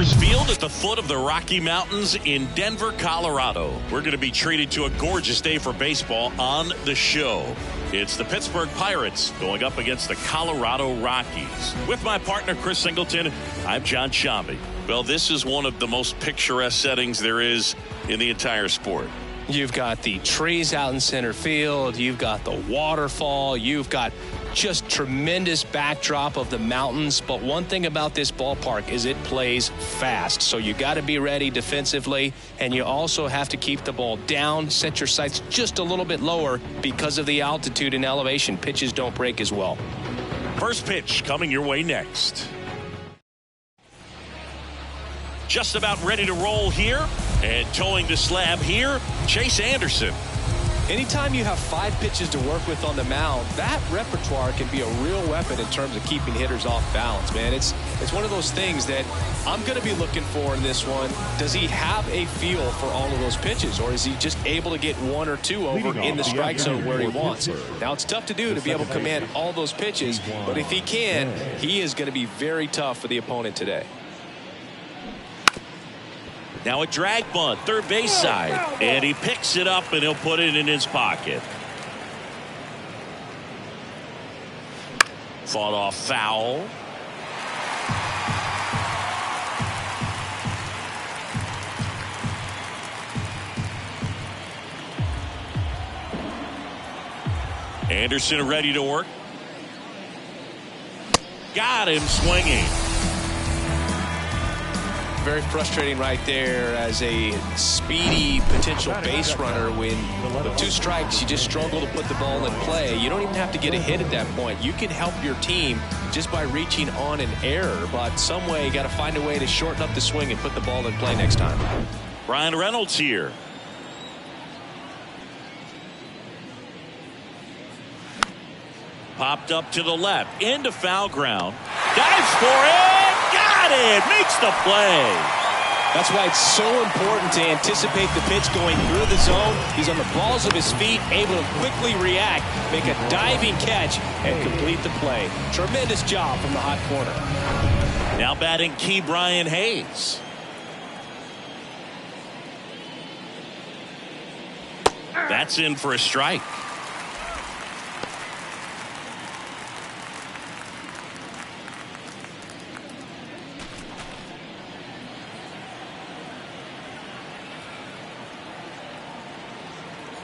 Coors Field at the foot of the Rocky Mountains in Denver, Colorado. We're going to be treated to a gorgeous day for baseball on the show. It's the Pittsburgh Pirates going up against the Colorado Rockies. With my partner, Chris Singleton, I'm John Shambi. Well, this is one of the most picturesque settings there is in the entire sport. You've got the trees out in center field. You've got the waterfall. You've got just tremendous backdrop of the mountains. But one thing about this ballpark is it plays fast. So you got to be ready defensively. And you also have to keep the ball down, set your sights just a little bit lower because of the altitude and elevation. Pitches don't break as well. First pitch coming your way next. Just about ready to roll here. And towing the slab here, Chase Anderson. Anytime you have 5 pitches to work with on the mound, that repertoire can be a real weapon in terms of keeping hitters off balance, man. It's one of those things that I'm going to be looking for in this one. Does he have a feel for all of those pitches, or is he just able to get 1 or 2 over in the strike zone where he wants? Now, it's tough to do to be able to command all those pitches, but if he can, he is going to be very tough for the opponent today. Now a drag bunt, third base side, and he picks it up and he'll put it in his pocket. Fought off foul. Anderson ready to work. Got him swinging. Very frustrating right there as a speedy potential base runner when with 2 strikes you just struggle to put the ball in play. You don't even have to get a hit at that point. You can help your team just by reaching on an error, but some way you got to find a way to shorten up the swing and put the ball in play next time. Brian Reynolds here. Popped up to the left into foul ground. Dives for it. Got it. Makes the play. That's why it's so important to anticipate the pitch going through the zone. He's on the balls of his feet, able to quickly react, make a diving catch, and complete the play. Tremendous job from the hot corner. Now batting key Brian Hayes. That's in for a strike.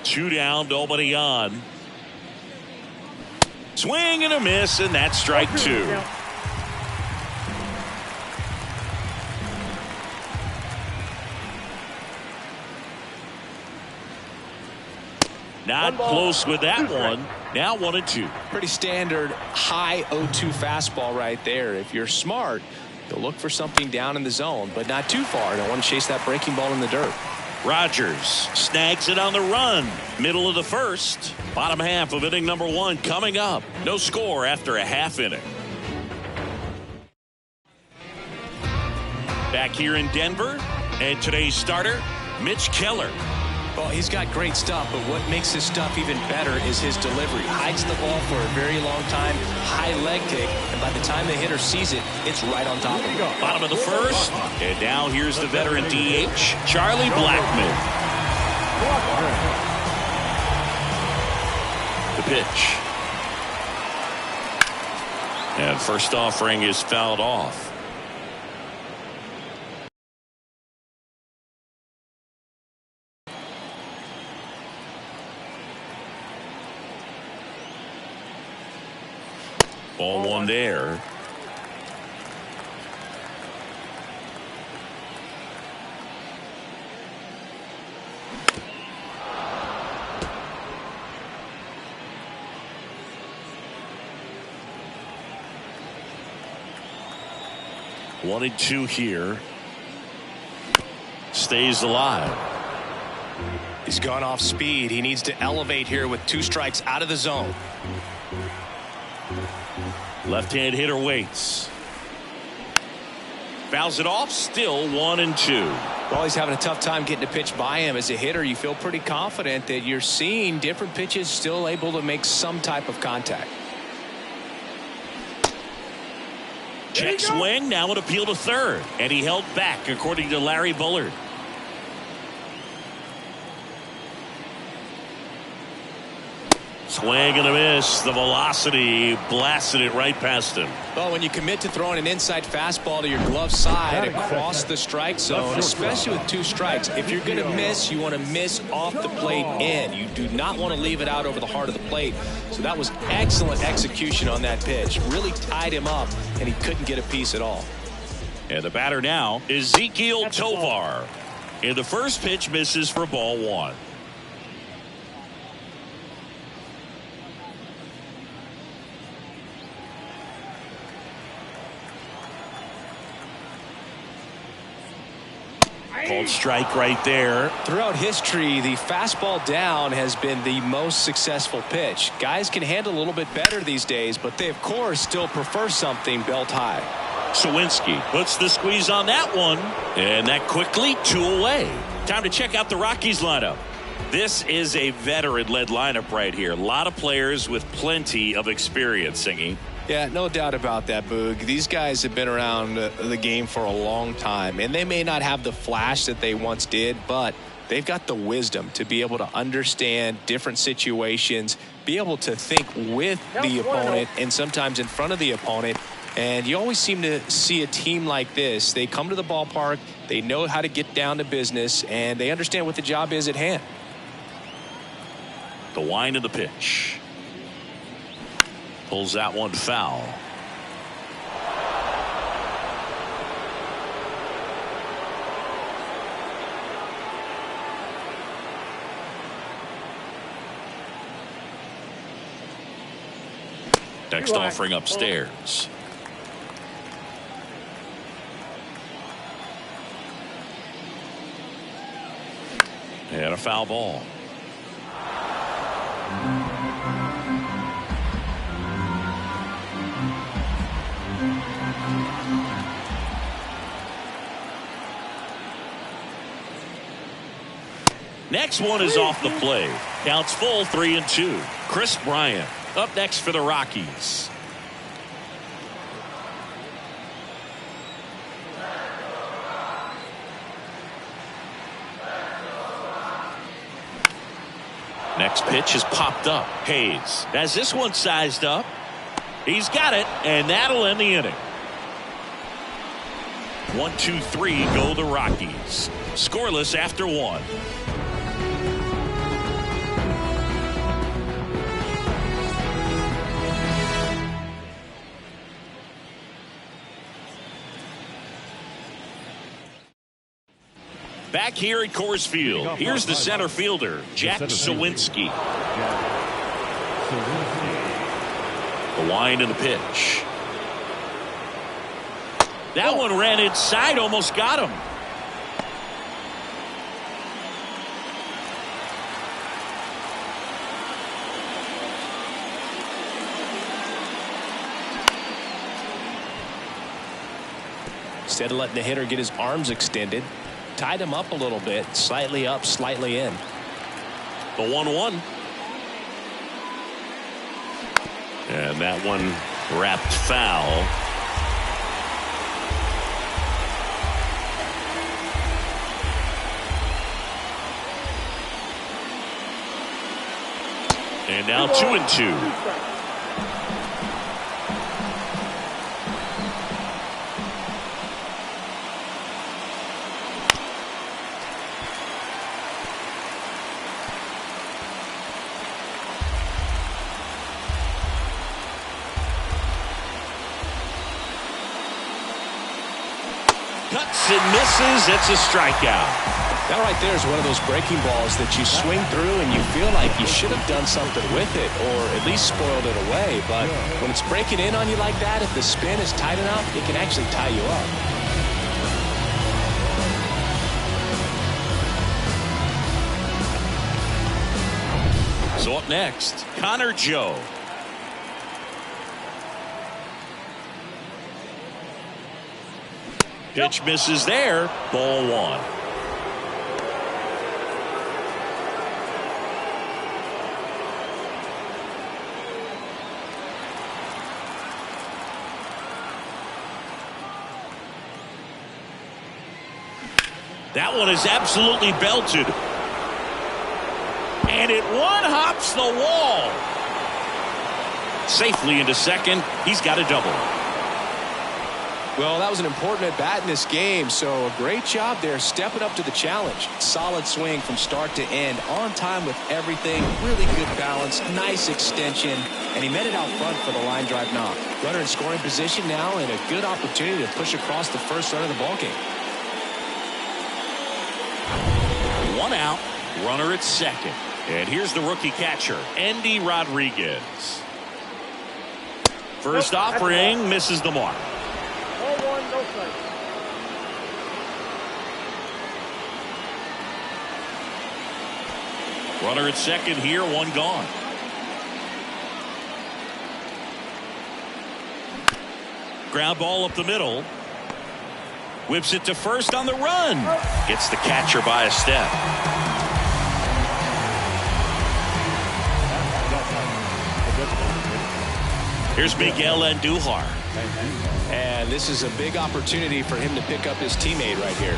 Two down, nobody on. Swing and a miss, and that's strike 2. Not close with that one. Now 1-2. Pretty standard high 0-2 fastball right there. If you're smart, you'll look for something down in the zone, but not too far. Don't want to chase that breaking ball in the dirt. Rogers snags it on the run. Middle of the first. Bottom half of inning number 1 coming up. No score after a half inning. Back here in Denver, and today's starter, Mitch Keller. Well, he's got great stuff, but what makes his stuff even better is his delivery. Hides the ball for a very long time, high leg kick, and by the time the hitter sees it, it's right on top of him. Bottom of the first, and now here's the veteran DH, Charlie Blackmon. The pitch. And first offering is fouled off. Ball 1 there. One and 2 here. Stays alive. He's gone off speed. He needs to elevate here with 2 strikes out of the zone. Left-hand hitter waits. Fouls it off. Still 1 and 2. Well, he's having a tough time getting a pitch by him. As a hitter, you feel pretty confident that you're seeing different pitches still able to make some type of contact. Check swing, now an appeal to third. And he held back, according to Larry Bullard. Swing and a miss. The velocity blasted it right past him. Well, when you commit to throwing an inside fastball to your glove side across the strike zone, especially with 2 strikes, if you're going to miss, you want to miss off the plate in. You do not want to leave it out over the heart of the plate. So that was excellent execution on that pitch. Really tied him up, and he couldn't get a piece at all. And the batter now is Ezekiel Tovar. And the first pitch misses for ball 1. Called strike right there. Throughout history, the fastball down has been the most successful pitch. Guys can handle a little bit better these days, but they, of course, still prefer something belt high. Sawinski puts the squeeze on that one. And that quickly 2 away. Time to check out the Rockies lineup. This is a veteran-led lineup right here. A lot of players with plenty of experience, Singy. Yeah, no doubt about that, Boog. These guys have been around the game for a long time, and they may not have the flash that they once did, but they've got the wisdom to be able to understand different situations, be able to think with the opponent and sometimes in front of the opponent. And you always seem to see a team like this. They come to the ballpark, they know how to get down to business, and they understand what the job is at hand. The wind of the pitch. Pulls that one foul. Next offering upstairs. And a foul ball. Next one is off the plate. Counts full, 3-2. Chris Bryant up next for the Rockies. Next pitch is popped up. Hayes has this one sized up. He's got it, and that'll end the inning. 1, 2, 3 go the Rockies. Scoreless after 1. Back here at Coors Field, here's the center fielder, Jack Sawinski. The wind of the pitch. That one ran inside, almost got him. Instead of letting the hitter get his arms extended, tied him up a little bit, slightly up, slightly in. The 1-1. And that one wrapped foul. And now 2-2. Cuts and misses. It's a strikeout. That right there is one of those breaking balls that you swing through and you feel like you should have done something with it or at least spoiled it away. But when it's breaking in on you like that, if the spin is tight enough, it can actually tie you up. So up next, Connor Joe. Pitch misses there. Ball 1. That one is absolutely belted. And it one-hops the wall. Safely into second. He's got a double. Well, that was an important at-bat in this game, so a great job there stepping up to the challenge. Solid swing from start to end, on time with everything, really good balance, nice extension, and he met it out front for the line drive knock. Runner in scoring position now, and a good opportunity to push across the first run of the ballgame. One out, runner at second. And here's the rookie catcher, Andy Rodriguez. First offering misses the mark. No strike. Runner at second here, one gone. Ground ball up the middle. Whips it to first on the run. Gets the catcher by a step. Here's Miguel Andujar. And this is a big opportunity for him to pick up his teammate right here.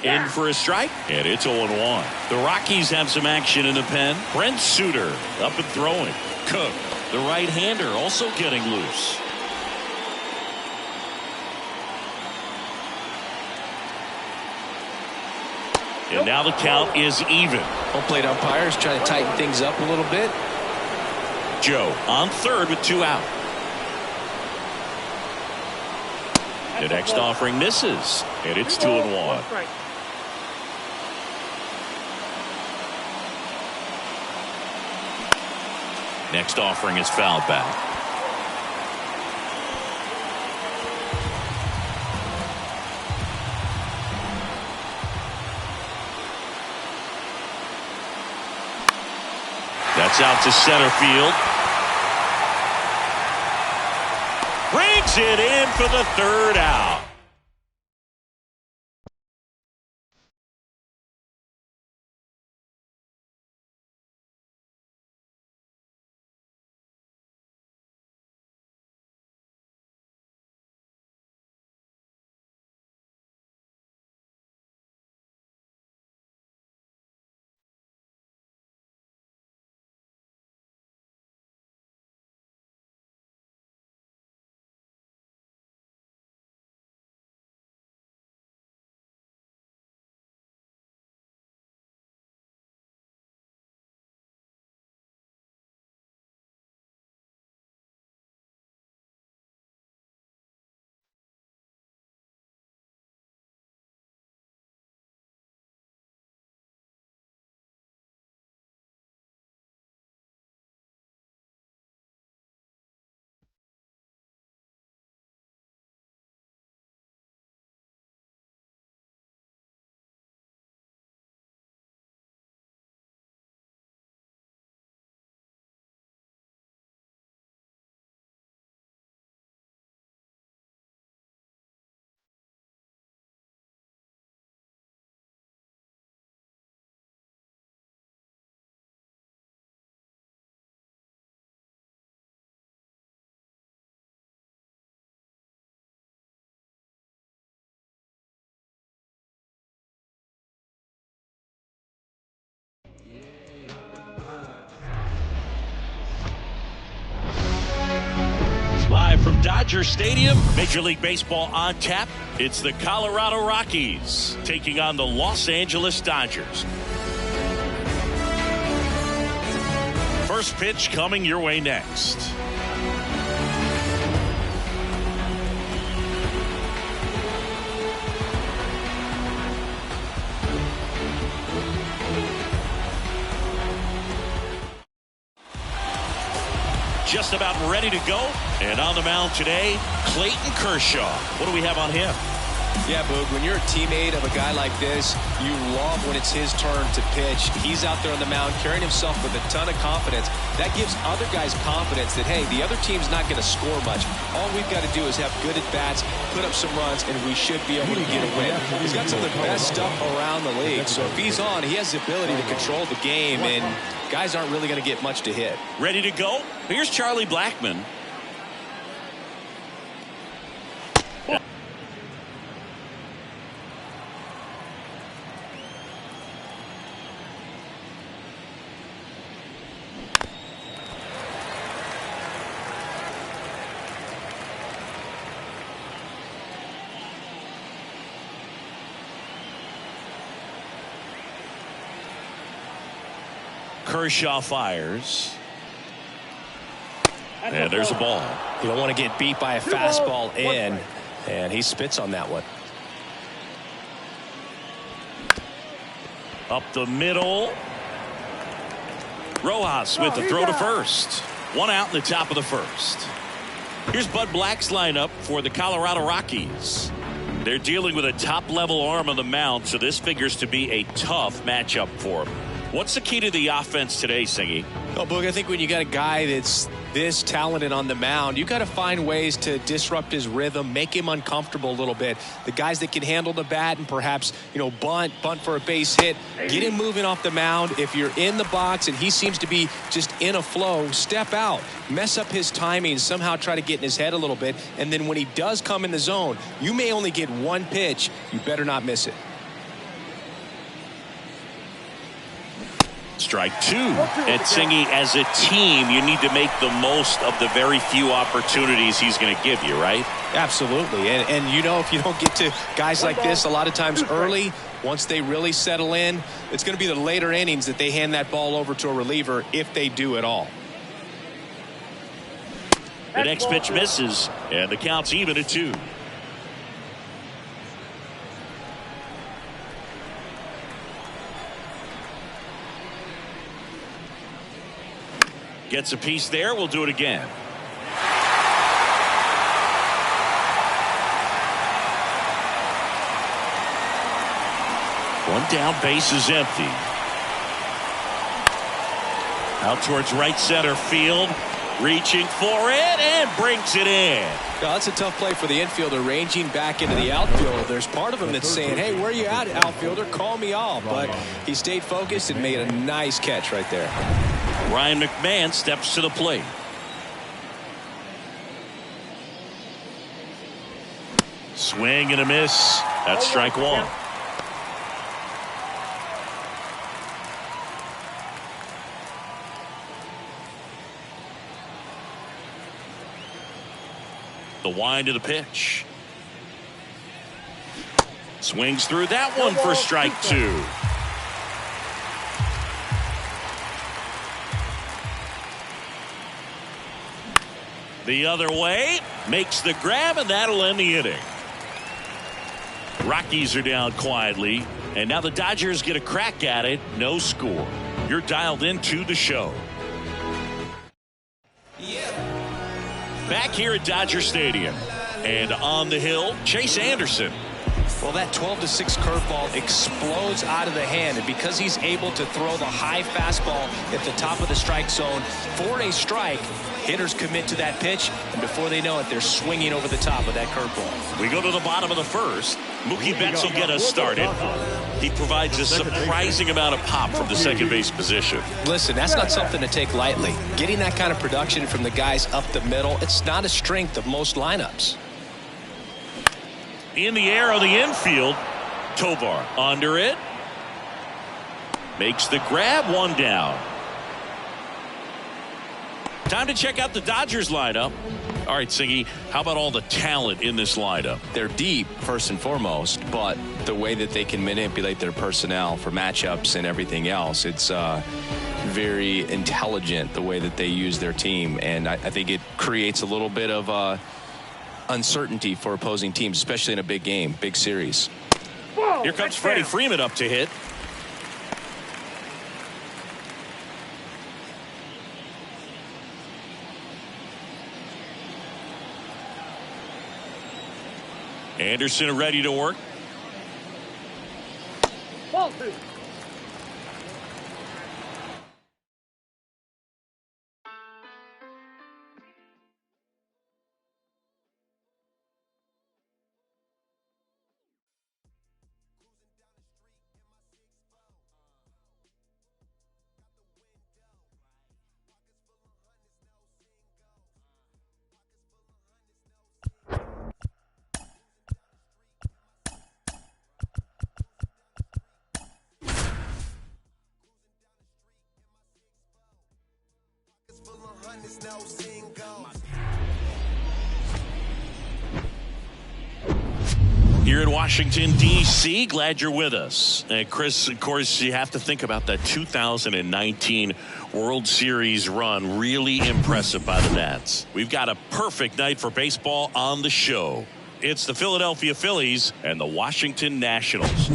In for a strike, and it's 0-1. The Rockies have some action in the pen. Brent Suter up and throwing. Cook, the right-hander, also getting loose. And now the count is even. Home plate umpires trying to tighten things up a little bit. Joe on third with 2 out. The next offering misses, and it's 2-1. Next offering is fouled back. That's out to center field. Brings it in for the third out. Live from Dodger Stadium, Major League Baseball on tap. It's the Colorado Rockies taking on the Los Angeles Dodgers. First pitch coming your way next. Just about ready to go. And on the mound today, Clayton Kershaw. What do we have on him? Yeah, Boog, when you're a teammate of a guy like this, you love when it's his turn to pitch. He's out there on the mound carrying himself with a ton of confidence. That gives other guys confidence that, hey, the other team's not going to score much. All we've got to do is have good at-bats, put up some runs, and we should be able to get a win. He's got some of the best stuff around the league. So if he's on, he has the ability to control the game, and guys aren't really going to get much to hit. Ready to go? Here's Charlie Blackmon. Kershaw fires. And there's a ball. You don't want to get beat by a fastball in, and he spits on that one. Up the middle. Rojas with the throw to first. One out in the top of the first. Here's Bud Black's lineup for the Colorado Rockies. They're dealing with a top-level arm on the mound, so this figures to be a tough matchup for them. What's the key to the offense today, Singy? Well, Boog, I think when you got a guy that's this talented on the mound, you got to find ways to disrupt his rhythm, make him uncomfortable a little bit. The guys that can handle the bat and perhaps, bunt for a base hit, get him moving off the mound. If you're in the box and he seems to be just in a flow, step out, mess up his timing, somehow try to get in his head a little bit. And then when he does come in the zone, you may only get one pitch. You better not miss it. Strike two. And Singy, as a team, you need to make the most of the very few opportunities he's going to give you, right? Absolutely. And if you don't get to guys like this a lot of times early, once they really settle in, it's going to be the later innings that they hand that ball over to a reliever, if they do at all. The next pitch misses, and the count's even at 2. Gets a piece there. We'll do it again. One down, base is empty. Out towards right center field. Reaching for it and brings it in. Now, that's a tough play for the infielder, ranging back into the outfield. There's part of him that's saying, hey, where you at, outfielder? Call me off. But he stayed focused and made a nice catch right there. Ryan McMahon steps to the plate. Swing and a miss. That's strike one. The wind of the pitch. Swings through that one for strike 2. The other way, makes the grab, and that'll end the inning. Rockies are down quietly, and now the Dodgers get a crack at it. No score. You're dialed into the show. Back here at Dodger Stadium, and on the hill, Chase Anderson. Well, that 12-6 curveball explodes out of the hand, and because he's able to throw the high fastball at the top of the strike zone for a strike, hitters commit to that pitch, and before they know it, they're swinging over the top of that curveball. We go to the bottom of the first. Mookie Betts will get us started. He provides a surprising amount of pop from the second base position. Listen, that's not something to take lightly. Getting that kind of production from the guys up the middle, it's not a strength of most lineups. In the air on the infield, Tovar under it. Makes the grab, one down. Time to check out the Dodgers lineup. All right, Singy, how about all the talent in this lineup? They're deep, first and foremost, but the way that they can manipulate their personnel for matchups and everything else, it's very intelligent the way that they use their team, and I think it creates a little bit of uncertainty for opposing teams, especially in a big game, big series. Here comes Freddie Freeman up to hit. Anderson ready to work. Ball 2. Here in Washington, D.C., glad you're with us. And Chris, of course, you have to think about that 2019 World Series run. Really impressive by the Nats. We've got a perfect night for baseball on the show. It's the Philadelphia Phillies and the Washington Nationals.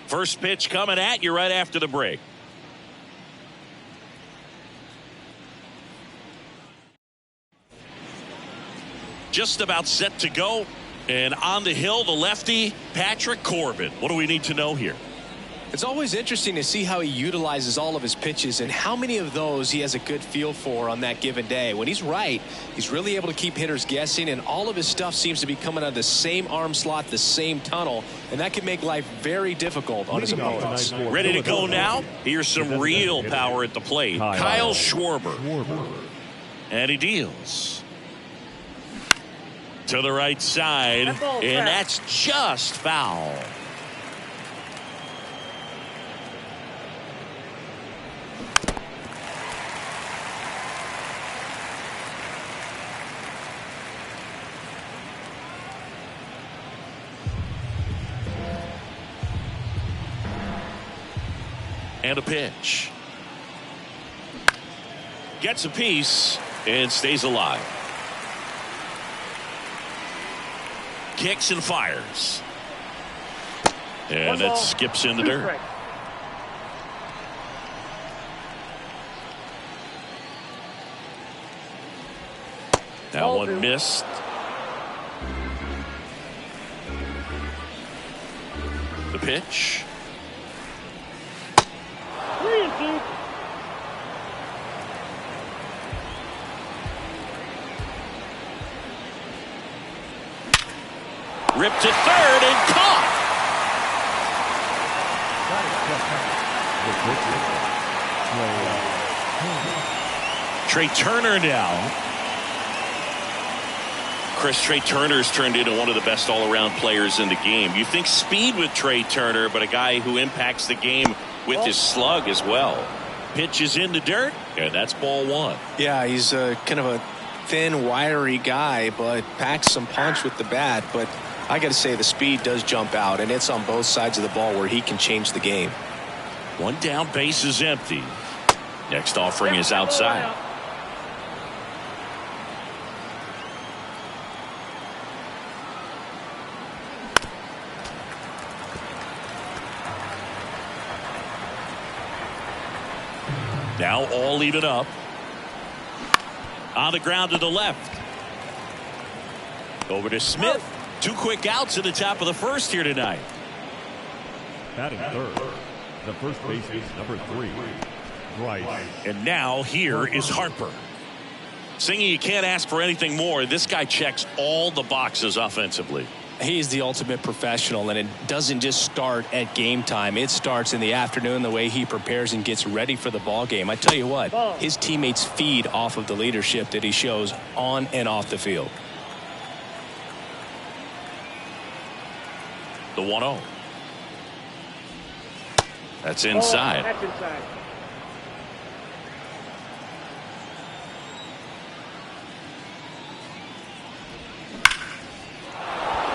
First pitch coming at you right after the break. Just about set to go. And on the hill, the lefty, Patrick Corbin. What do we need to know here? It's always interesting to see how he utilizes all of his pitches and how many of those he has a good feel for on that given day. When he's right, he's really able to keep hitters guessing, and all of his stuff seems to be coming out of the same arm slot, the same tunnel, and that can make life very difficult on his opponents. Ready to go now? Here's some real power at the plate. Kyle Schwarber. And he deals to the right side, and that's just foul. And a pitch. Gets a piece and stays alive. Kicks and fires. And it skips in the dirt. That one missed. The pitch. Ripped to third and caught. Trey Turner now. Chris, Trey Turner's turned into one of the best all-around players in the game. You think speed with Trey Turner, but a guy who impacts the game with his slug as well. Pitch is in the dirt, and that's ball one. Yeah, he's kind of a thin, wiry guy, but packs some punch with the bat. But I got to say, the speed does jump out, and it's on both sides of the ball where he can change the game. One down, base is empty. Next offering is outside. Now all even up. On the ground to the left. Over to Smith. 2 quick outs at the top of the first here tonight. Batting third, the first baseman, number 3, Bryce. And now here is Harper. Singy, you can't ask for anything more. This guy checks all the boxes offensively. He's the ultimate professional, and it doesn't just start at game time. It starts in the afternoon, the way he prepares and gets ready for the ball game. I tell you what, his teammates feed off of the leadership that he shows on and off the field. The 1-0. That's inside. That's inside.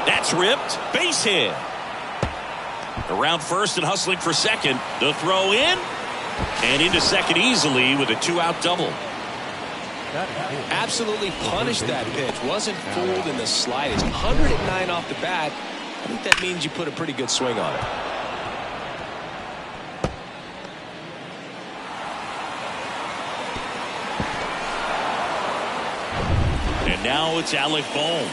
That's ripped. Base hit. Around first and hustling for second. The throw in. And into second easily with a 2-out double. Absolutely punished that pitch. Wasn't fooled in the slightest. 109 off the bat. I think that means you put a pretty good swing on it. And now it's Alec Bohm.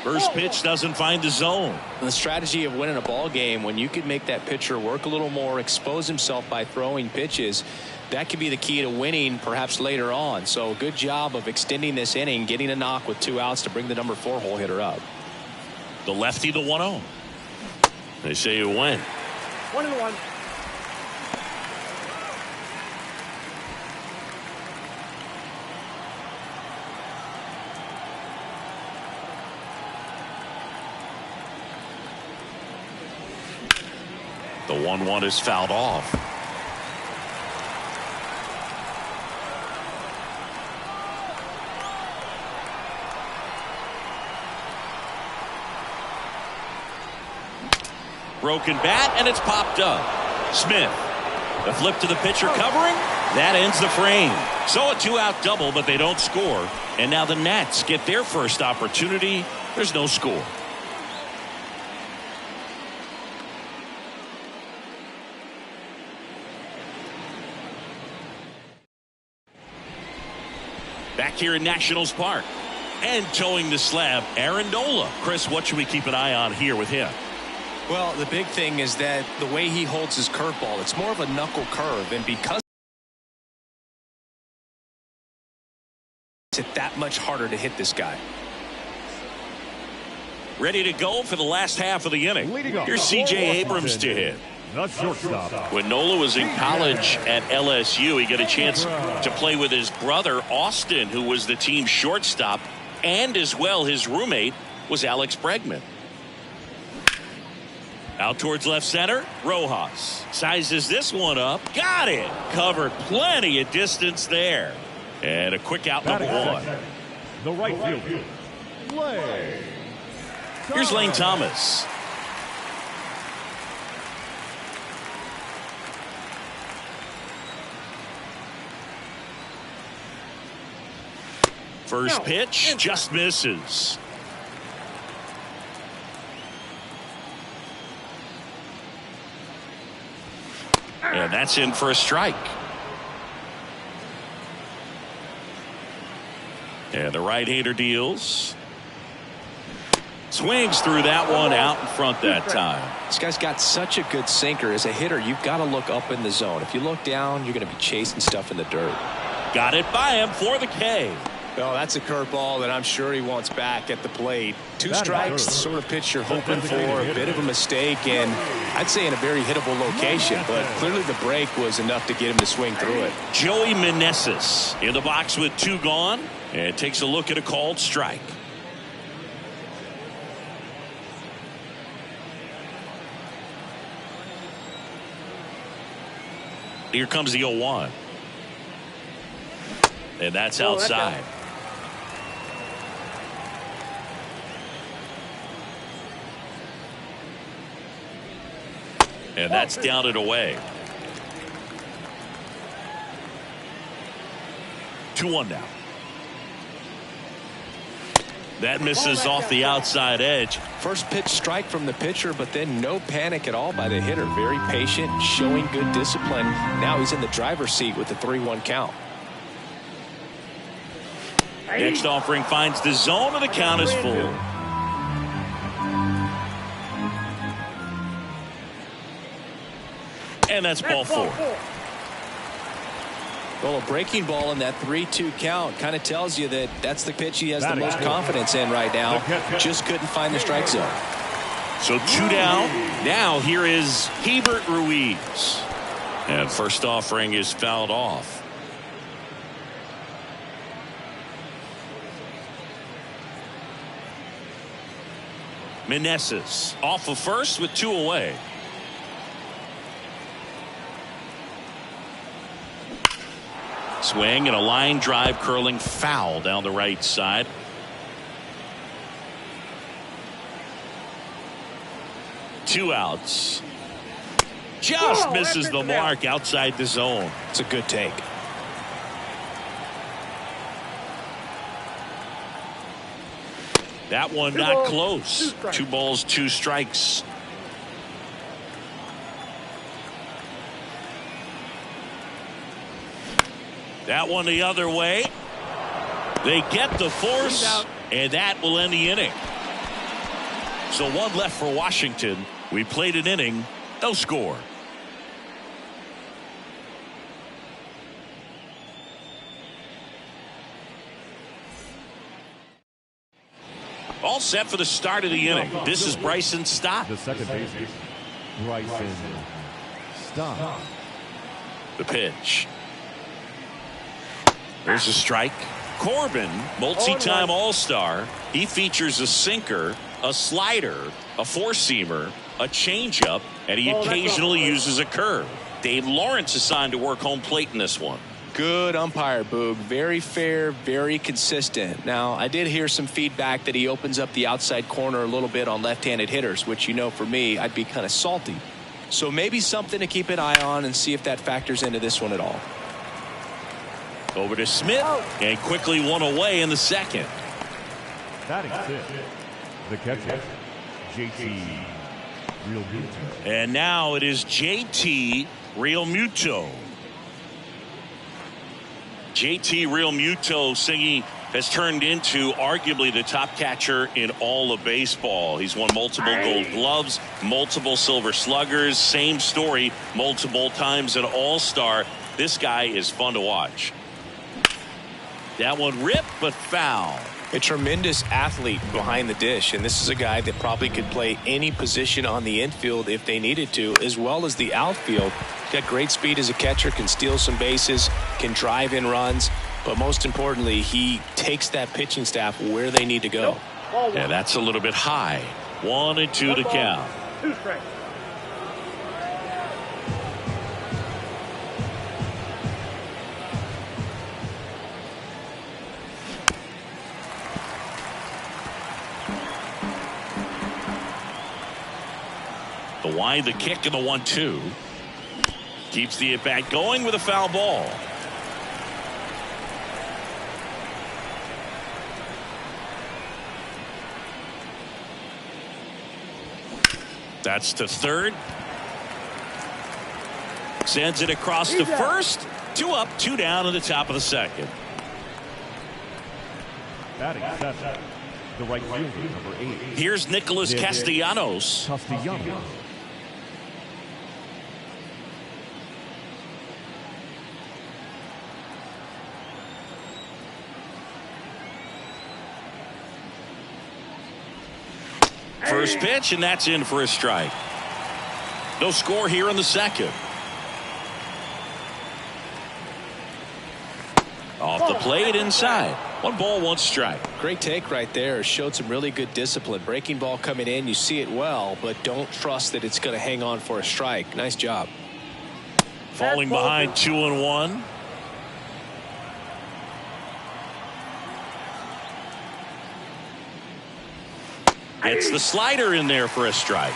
First pitch doesn't find the zone. The strategy of winning a ball game, when you could make that pitcher work a little more, expose himself by throwing pitches, that could be the key to winning perhaps later on. So good job of extending this inning, getting a knock with 2 outs to bring the number 4 hole hitter up. The lefty, the 1-0. They say you win. 1-1. The 1-1 is fouled off. Broken bat, and it's popped up. Smith. The flip to the pitcher covering. That ends the frame. So a 2-out double, but they don't score. And now the Nats get their first opportunity. There's no score. Back here in Nationals Park. And towing the slab, Aaron Nola. Chris, what should we keep an eye on here with him? Well, the big thing is that the way he holds his curveball, it's more of a knuckle curve, and because it's that much harder to hit this guy. Ready to go for the last half of the inning. Here's C.J. Abrams to hit. The shortstop. When Nola was in college at LSU, he got a chance to play with his brother, Austin, who was the team's shortstop, and as well his roommate was Alex Bregman. Out towards left center, Rojas sizes this one up. Got it. Covered plenty of distance there. And a quick out, number 1. The right fielder. Lane. Here's Lane Thomas. First pitch just misses. And that's in for a strike. And the right-hander deals. Swings through that one out in front that time. This guy's got such a good sinker. As a hitter, you've got to look up in the zone. If you look down, you're going to be chasing stuff in the dirt. Got it by him for the K. Well, that's a curveball that I'm sure he wants back at the plate. 2 strikes, the sort of pitch you're hoping for. A bit of a mistake, and I'd say in a very hittable location, but clearly the break was enough to get him to swing through it. Joey Meneses in the box with 2 gone, and takes a look at a called strike. Here comes the 0-1. And that's outside. And that's down and away. 2-1 now. That misses off the outside edge. First pitch strike from the pitcher, but then no panic at all by the hitter. Very patient, showing good discipline. Now he's in the driver's seat with the 3-1 count. Next offering finds the zone, and the count is full. And that's ball 4. Well, a breaking ball in that 3-2 count kind of tells you that that's the pitch he has the most confidence in right now. Just couldn't find the strike zone. So 2 down. Now here is Hebert Ruiz. And first offering is fouled off. Meneses off of first with 2 away. Swing and a line drive curling foul down the right side. Two outs. Just misses the mark outside the zone. It's a good take. That one not close. 2 balls, 2 strikes. That one the other way. They get the force, and that will end the inning. So one left for Washington. We played an inning, no score. All set for the start of the inning. This is Bryson Stott. The second baseman, Bryson Stott. The pitch. There's a strike. Corbin, multi-time All-Star. He features a sinker, a slider, a four-seamer, a changeup, and he occasionally uses a curve. Dave Lawrence assigned to work home plate in this one. Good umpire, Boog. Very fair, very consistent. Now, I did hear some feedback that he opens up the outside corner a little bit on left-handed hitters, which, you know, for me, I'd be kind of salty. So maybe something to keep an eye on and see if that factors into this one at all. Over to Smith, and quickly one away in the second. Batting fifth, the catcher, JT Realmuto. And now it is JT Realmuto. JT Realmuto singing has turned into arguably the top catcher in all of baseball. He's won multiple Gold Gloves, multiple Silver Sluggers, same story, multiple times an All-Star. This guy is fun to watch. That one ripped, but foul. A tremendous athlete behind the dish, and this is a guy that probably could play any position on the infield if they needed to, as well as the outfield. He's got great speed as a catcher, can steal some bases, can drive in runs, but most importantly, he takes that pitching staff where they need to go. Yeah, that's a little bit high. 1-2 to count. 2 strikes. The wind, the kick, and the 1-2. Keeps the at-bat going with a foul ball. That's to third. Sends it across to first. 2 up, 2 down in the top of the second. Batting seventh, the right fielder, number 8. Here's Nicholas Castellanos. Castellanos. First pitch, and that's in for a strike. No score here in the second. Off the plate inside. 1 ball, 1 strike. Great take right there. Showed some really good discipline. Breaking ball coming in, you see it well, but don't trust that it's going to hang on for a strike. Nice job. Falling behind 2-1. Gets the slider in there for a strike.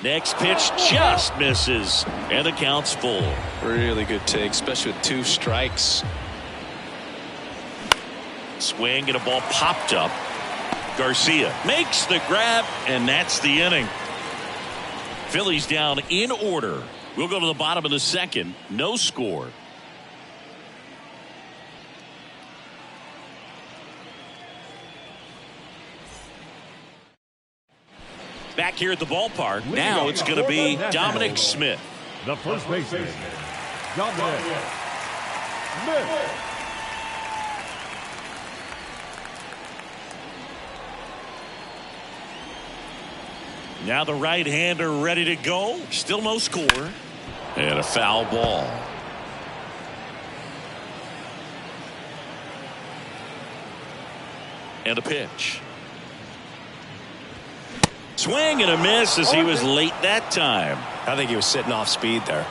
Next pitch just misses, and the count's full. Really good take, especially with 2 strikes. Swing and a ball popped up. Garcia makes the grab, and that's the inning. Phillies down in order. We'll go to the bottom of the second. No score. Back here at the ballpark. Now it's going to be Dominic Smith. The first baseman, Dominic Smith. Now the right-hander ready to go. Still no score. And a foul ball. And a pitch. Swing and a miss as he was late that time. I think he was sitting off speed there.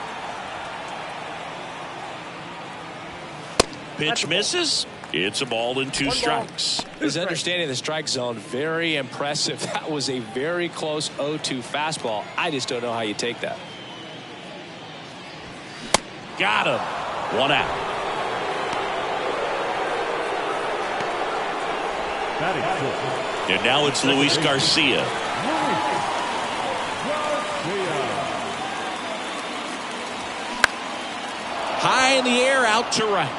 Pitch misses. It's a ball and 2 strikes. His understanding of the strike zone, very impressive. That was a very close 0-2 fastball. I just don't know how you take that. Got him. 1 out. Batting fourth. And now it's Luis Garcia. High in the air, out to right.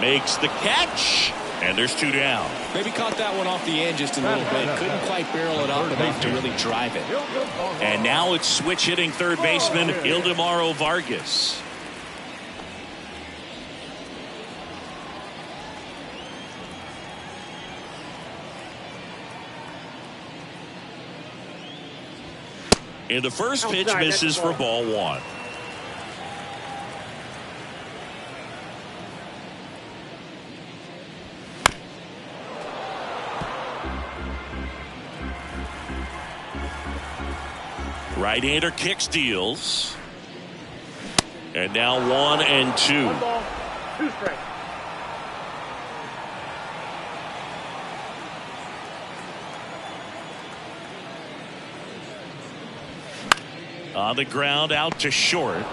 makes the catch, and there's 2 down. Maybe caught that one off the end just a little bit. Couldn't quite barrel it up enough to really drive it. And now it's switch hitting third baseman Ildemaro Vargas. And the first pitch misses for ball 1. Right-hander kicks, deals. And now 1 and 2. 1 ball, 2 strikes. On the ground, out to short.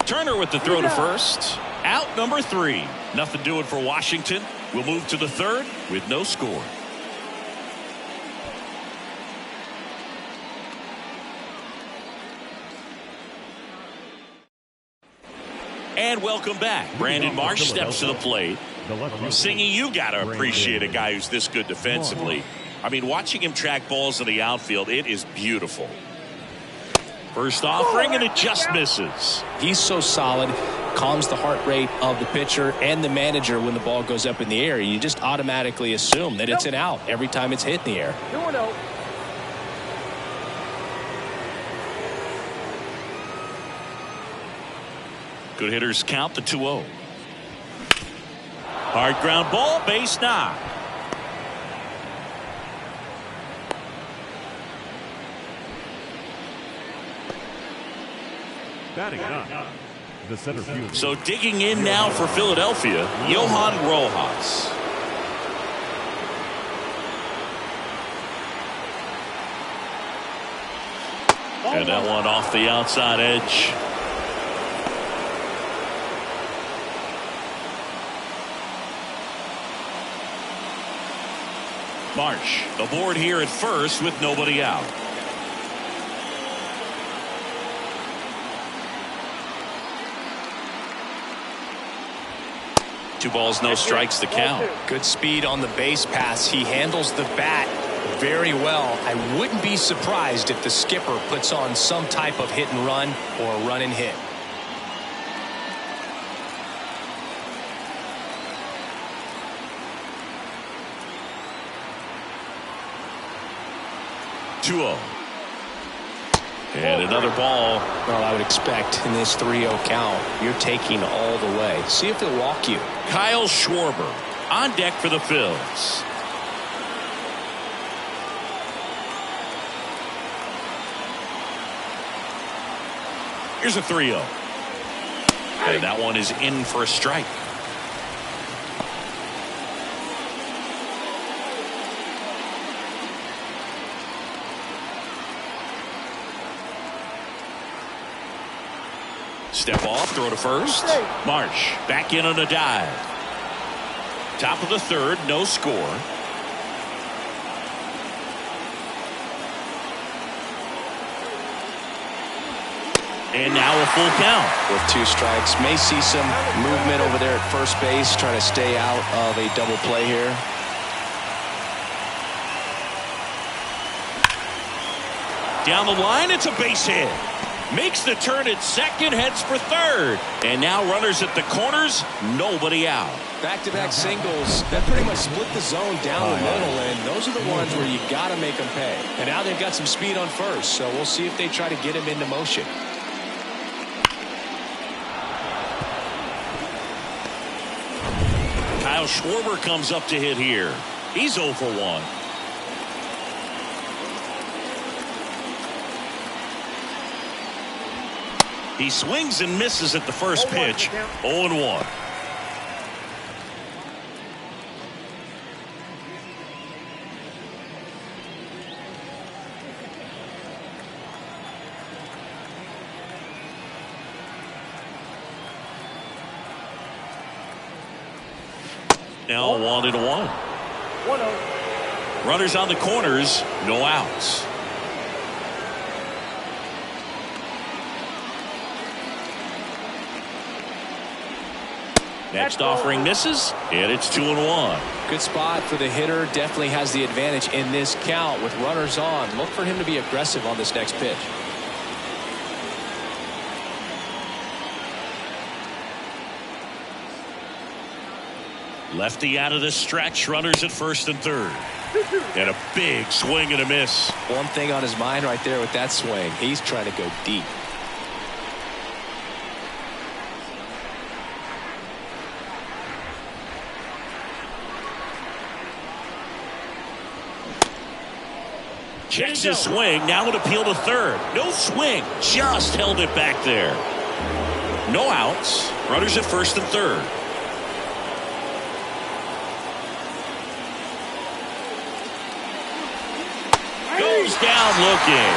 Turner with the throw to first. Out number 3. Nothing doing for Washington. We'll move to the third with no score. And welcome back. Brandon Marsh steps to the plate. Singing, you got to appreciate a guy who's this good defensively. I mean, watching him track balls in the outfield, it is beautiful. First offering, and it just misses. He's so solid, calms the heart rate of the pitcher and the manager when the ball goes up in the air. You just automatically assume that it's an out every time it's hit in the air. 2-0. Good hitters count the 2-0. Hard ground ball, base knock. Batting up, the center field. So digging in now for Philadelphia, Johan Rojas. And that one off the outside edge. Marsh aboard here at first with nobody out. Two balls, no strikes to count. Good speed on the base pass. He handles the bat very well. I wouldn't be surprised if the skipper puts on some type of hit and run or run and hit. And another ball. Well, I would expect in this 3-0 count, you're taking all the way. See if they'll walk you. Kyle Schwarber on deck for the Phillies. Here's a 3-0. And that one is in for a strike. Step off, throw to first. Marsh back in on a dive. Top of the third, no score. And now a full count. With 2 strikes, may see some movement over there at first base, trying to stay out of a double play here. Down the line, it's a base hit. Makes the turn at second, heads for third. And now runners at the corners, nobody out. Back-to-back singles that pretty much split the zone down the middle, and those are the ones where you got to make them pay. And now they've got some speed on first, so we'll see if they try to get him into motion. Kyle Schwarber comes up to hit here. He's 0 for 1. He swings and misses at the first pitch. 0-1. Now 1-1. 1-0. Runners on the corners, no outs. Next offering misses, and it's 2-1. Good spot for the hitter. Definitely has the advantage in this count with runners on. Look for him to be aggressive on this next pitch. Lefty out of the stretch, runners at first and third. And a big swing and a miss. One thing on his mind right there with that swing. He's trying to go deep. Checks his swing, now an appeal to third. No swing, just held it back there. No outs, runners at first and third. Goes down looking.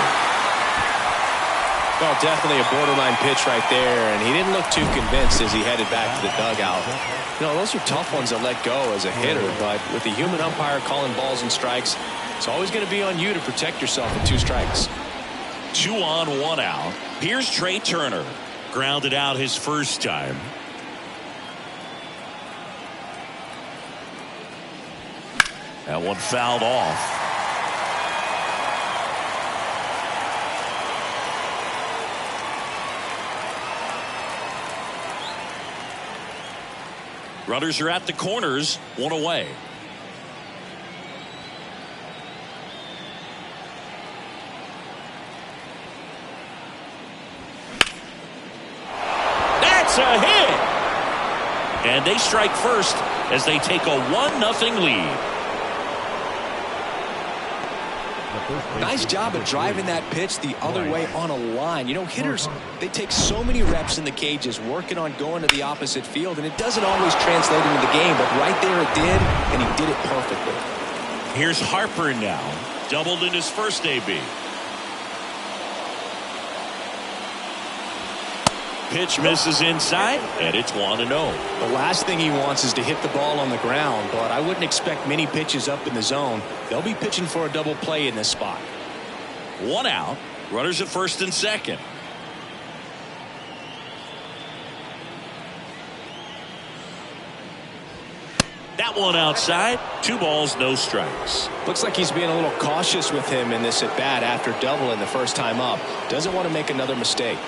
Well, definitely a borderline pitch right there, and he didn't look too convinced as he headed back to the dugout. You know, those are tough ones to let go as a hitter, but with the human umpire calling balls and strikes, it's always going to be on you to protect yourself with 2 strikes. 2 on, 1 out. Here's Trey Turner. Grounded out his first time. That one fouled off. Runners are at the corners, 1 away. That's a hit! And they strike first as they take a 1-0 lead. Nice job of driving that pitch the other way on a line. You know, hitters, they take so many reps in the cages working on going to the opposite field, and it doesn't always translate into the game, but right there it did, and he did it perfectly. Here's Harper now. Doubled in his first AB. Pitch misses inside, and it's 1-0. The last thing he wants is to hit the ball on the ground, but I wouldn't expect many pitches up in the zone. They'll be pitching for a double play in this spot. 1 out. Runners at first and second. That one outside. 2 balls, no strikes. Looks like he's being a little cautious with him in this at bat after doubling the first time up. Doesn't want to make another mistake.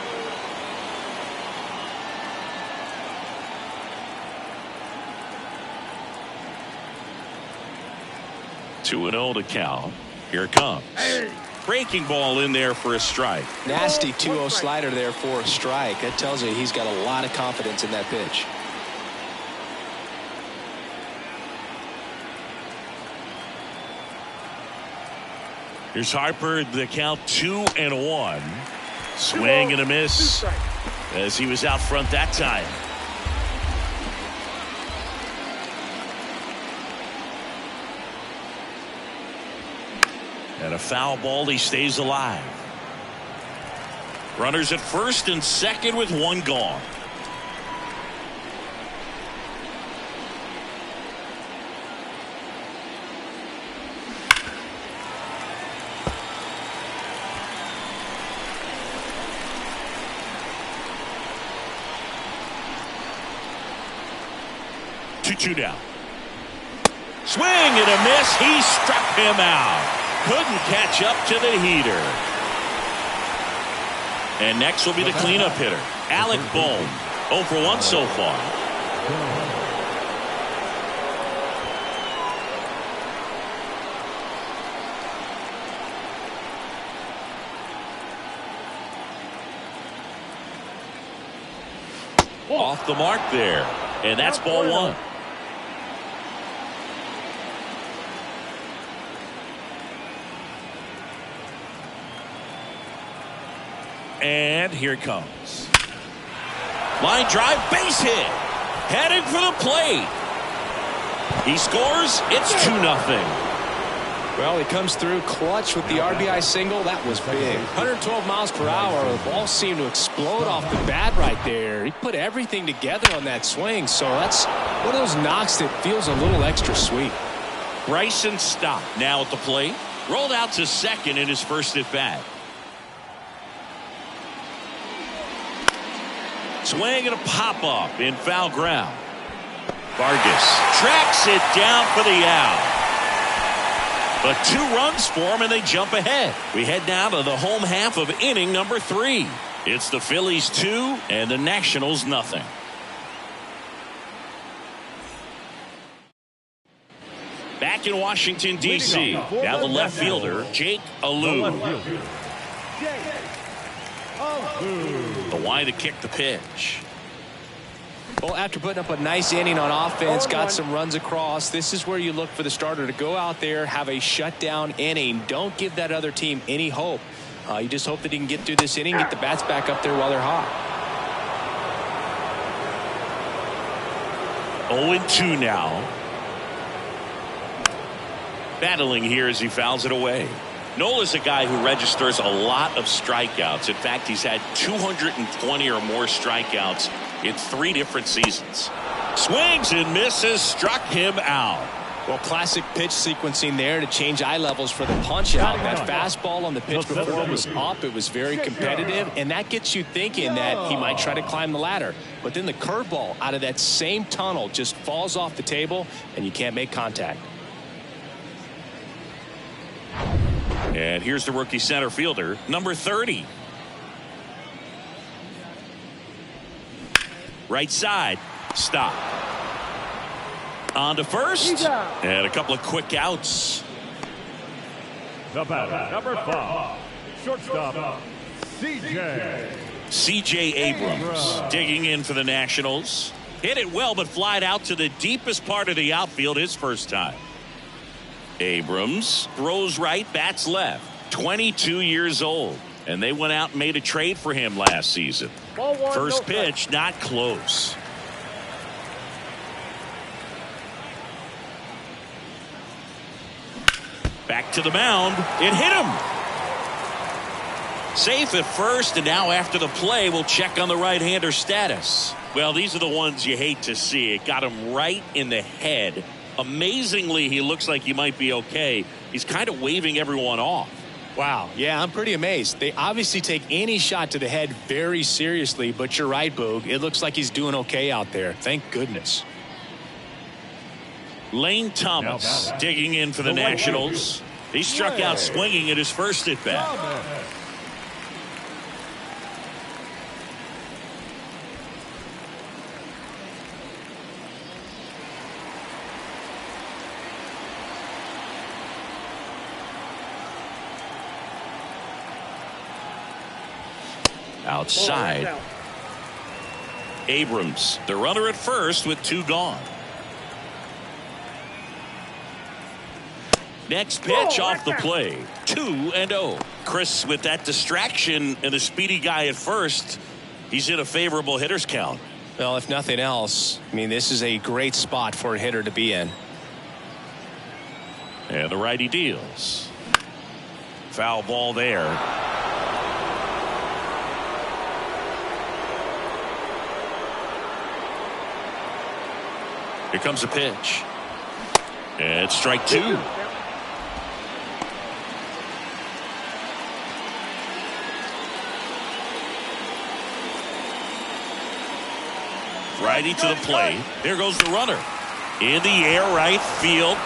Two and 0 to count. Here it comes. Breaking ball in there for a strike. Nasty 2-0 slider there for a strike. That tells you he's got a lot of confidence in that pitch. Here's Harper. The count 2-1. Swing and a miss as he was out front that time. And a foul ball. He stays alive. Runners at first and second with 1 gone. Two down. Swing and a miss. He struck him out. Couldn't catch up to the heater. And next will be the cleanup hitter, Alec Bohm. 0 for 1 so far. Off the mark there. And that's ball 1. And here it comes. Line drive, base hit. Headed for the plate. He scores. It's 2-0. Well, he comes through clutch with the RBI single. That was big. 112 miles per hour. The ball seemed to explode off the bat right there. He put everything together on that swing. So that's one of those knocks that feels a little extra sweet. Bryson Stott now at the plate. Rolled out to second in his first at bat. Swing and a pop up in foul ground. Vargas tracks it down for the out. But 2 runs for him, and they jump ahead. We head now to the home half of inning number 3. It's the Phillies 2 and the Nationals nothing. Back in Washington, D.C. Now the left fielder, Jake Alou. The line to kick the pitch. Well, after putting up a nice inning on offense, got some runs across, this is where you look for the starter to go out there, have a shutdown inning. Don't give that other team any hope. You just hope that he can get through this inning, get the bats back up there while they're hot. 0-2 now. Battling here as he fouls it away. Nola's a guy who registers a lot of strikeouts. In fact, he's had 220 or more strikeouts in 3 different seasons. Swings and misses, struck him out. Well, classic pitch sequencing there to change eye levels for the punch out. That fastball on the pitch before was up. It was very competitive, and that gets you thinking that he might try to climb the ladder. But then the curveball out of that same tunnel just falls off the table, and you can't make contact. And here's the rookie center fielder, number 30. Right side. Stop. On to first. And a couple of quick outs. The batter, number 5, shortstop, C.J. Abrams digging in for the Nationals. Hit it well, but flied out to the deepest part of the outfield his first time. Abrams throws right, bats left. 22 years old. And they went out and made a trade for him last season. First pitch, not close. Back to the mound. It hit him. Safe at first, and now after the play, we'll check on the right-hander status. Well, these are the ones you hate to see. It got him right in the head. Amazingly, he looks like he might be okay. He's kind of waving everyone off. Wow. Yeah, I'm pretty amazed. They obviously take any shot to the head very seriously, but you're right, Boog. It looks like he's doing okay out there. Thank goodness. Lane Thomas digging in for the Nationals. He struck out swinging at his first at bat. Outside. Abrams, the runner at first with 2 gone. Next pitch off the play. 2-0. Chris, with that distraction and a speedy guy at first, he's in a favorable hitter's count. Well, if nothing else, I mean, this is a great spot for a hitter to be in. And the righty deals. Foul ball there. Here comes a pitch. And it's strike 2. Righty to the plate. There goes the runner. In the air, right field.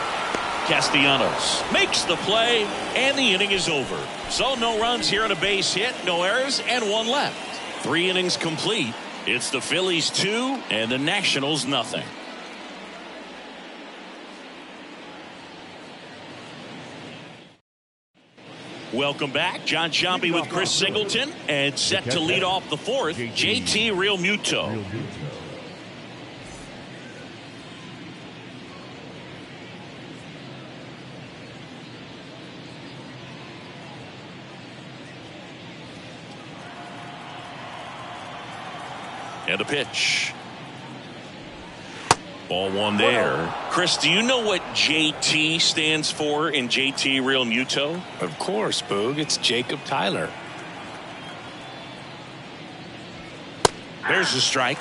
Castellanos makes the play, and the inning is over. So no runs here on a base hit, no errors, and 1 left. 3 innings complete. It's the Phillies 2 and the Nationals nothing. Welcome back. John Sciambi with Chris Singleton, and set to lead off the 4th, JT Realmuto. And a pitch. Ball 1 there. Chris, do you know what JT stands for in JT Realmuto? Of course, Boog. It's Jacob Tyler. There's the strike.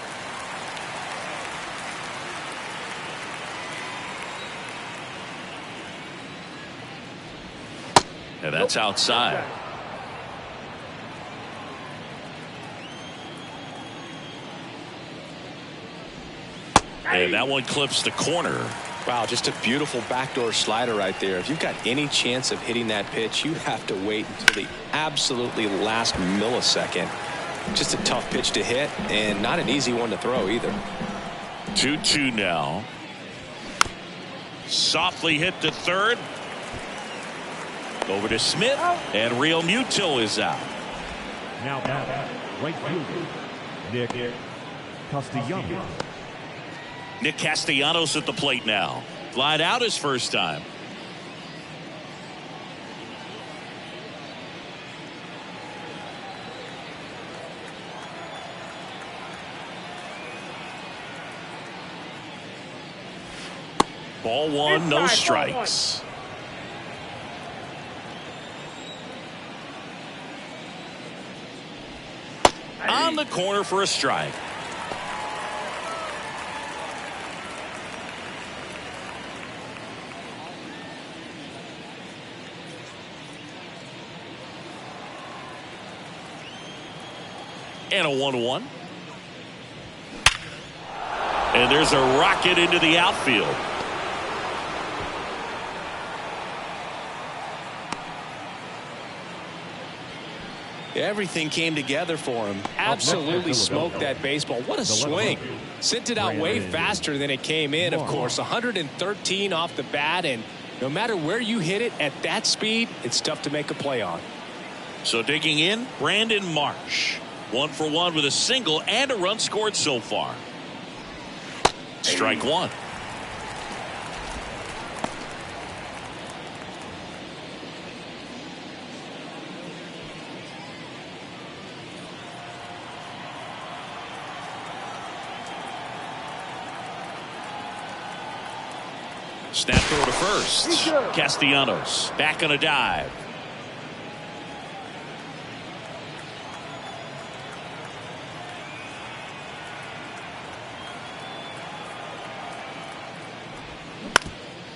And that's outside. And that one clips the corner. Wow, just a beautiful backdoor slider right there. If you've got any chance of hitting that pitch, you have to wait until the absolutely last millisecond. Just a tough pitch to hit and not an easy one to throw either. 2-2 now. Softly hit to third. Over to Smith, and Real Mutil is out. Now back, right fielder, Nick Castellanos. Nick Castellanos at the plate now. Flied out his first time. Ball one, no strikes. On the corner for a strike. And a 1-1. And there's a rocket into the outfield. Everything came together for him. Absolutely smoked that baseball. What a swing. Sent it out way faster than it came in, of course. 113 off the bat, and no matter where you hit it at that speed, it's tough to make a play on. So digging in, Brandon Marsh. 1 for 1 with a single and a run scored so far. Strike one. Snap throw to first. Castellanos back on a dive.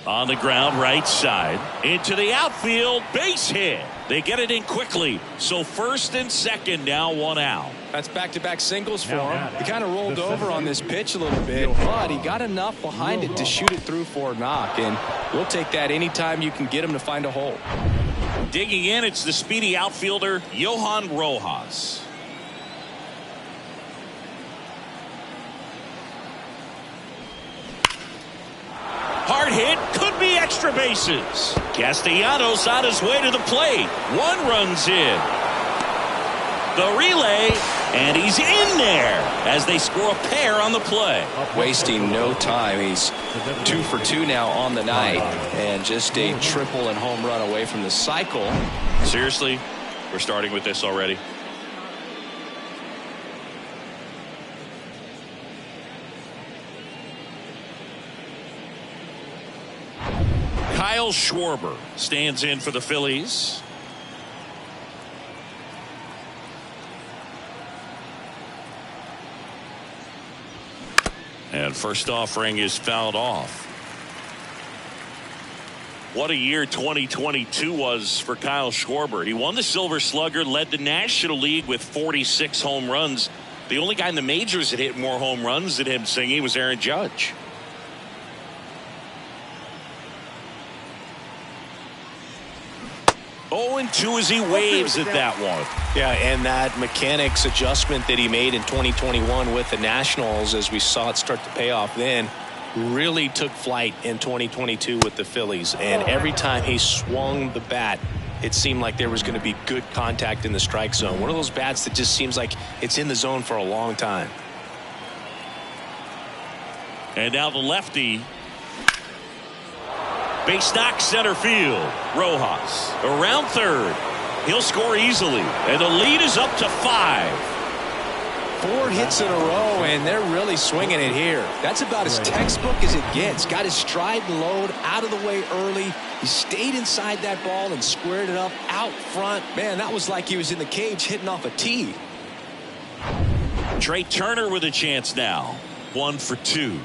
On the ground, right side. Into the outfield. Base hit. They get it in quickly. So first and second, now one out. That's back-to-back singles for him. He kind of rolled over on this pitch a little bit, but he got enough behind it to shoot it through for a knock. And we'll take that anytime you can get him to find a hole. Digging in, it's the speedy outfielder, Johan Rojas. Hard hit, could be extra bases. Castellanos on his way to the plate. One runs in. The relay, and he's in there as they score a pair on the play. Wasting no time. He's 2 for 2 now on the night, and just a triple and home run away from the cycle. Seriously, we're starting with this already. Kyle Schwarber stands in for the Phillies. And first offering is fouled off. What a year 2022 was for Kyle Schwarber. He won the Silver Slugger, led the National League with 46 home runs. The only guy in the majors that hit more home runs than him singing was Aaron Judge. Oh, and 2 as he waves at that one. Yeah, and that mechanics adjustment that he made in 2021 with the Nationals, as we saw it start to pay off then, really took flight in 2022 with the Phillies. And every time he swung the bat, it seemed like there was going to be good contact in the strike zone. One of those bats that just seems like it's in the zone for a long time. And now the lefty. Base knock center field. Rojas around third. He'll score easily. And the lead is up to 5. 4 hits in a row, and they're really swinging it here. That's about as textbook as it gets. Got his stride and load out of the way early. He stayed inside that ball and squared it up out front. Man, that was like he was in the cage hitting off a tee. Trey Turner with a chance now. 1 for 2.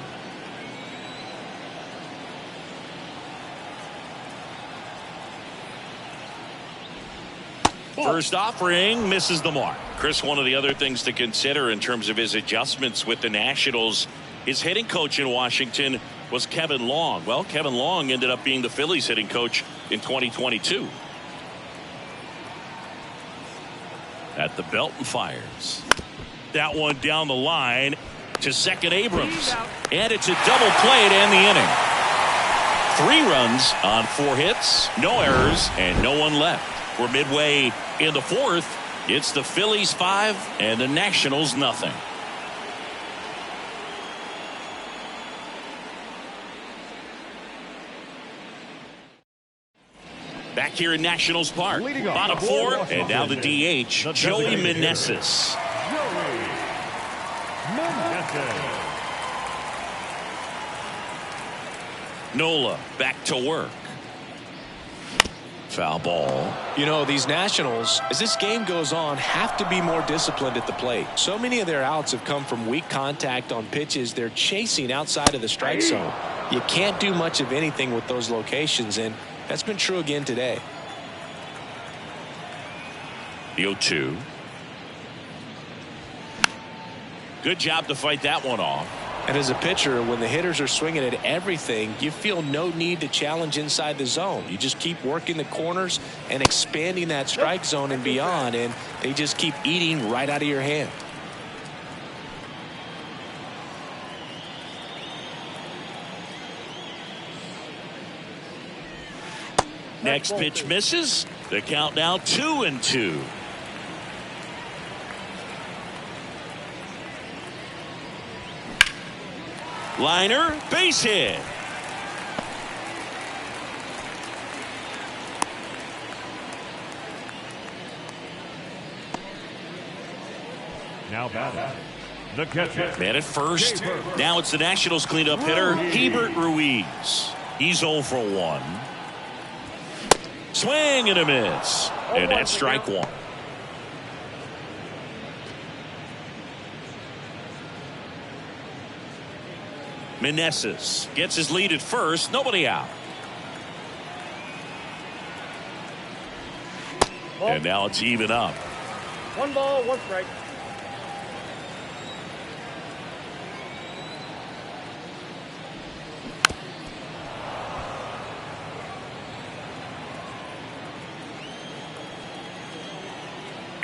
First offering misses the mark. Chris, one of the other things to consider in terms of his adjustments with the Nationals, His hitting coach in Washington was Kevin Long. Well, Kevin Long ended up being the Phillies hitting coach in 2022. At the belt and fires. That one down the line to second Abrams. And it's a double play to end the inning. 3 runs on 4 hits, no errors, and no one left. We're midway in the 4th. It's the Phillies 5 and the Nationals nothing. Back here in Nationals Park, bottom 4, and now the DH, Joey Meneses. Nola back to work. Foul ball. You know, these Nationals, as this game goes on, have to be more disciplined at the plate. So many of their outs have come from weak contact on pitches they're chasing outside of the strike zone. You can't do much of anything with those locations, and that's been true again today. The 0-2. Good job to fight that one off. And as a pitcher, when the hitters are swinging at everything, you feel no need to challenge inside the zone. You just keep working the corners and expanding that strike zone and beyond, and they just keep eating right out of your hand. Next pitch misses. The count now 2-2. Liner, base hit. Now batting, the catcher. Man at first. Now it's the Nationals cleanup hitter, Hebert Ruiz. He's 0 for 1. Swing and a miss. And that's strike 1. Meneses gets his lead at first. Nobody out. And now it's even up. 1 ball, 1 strike.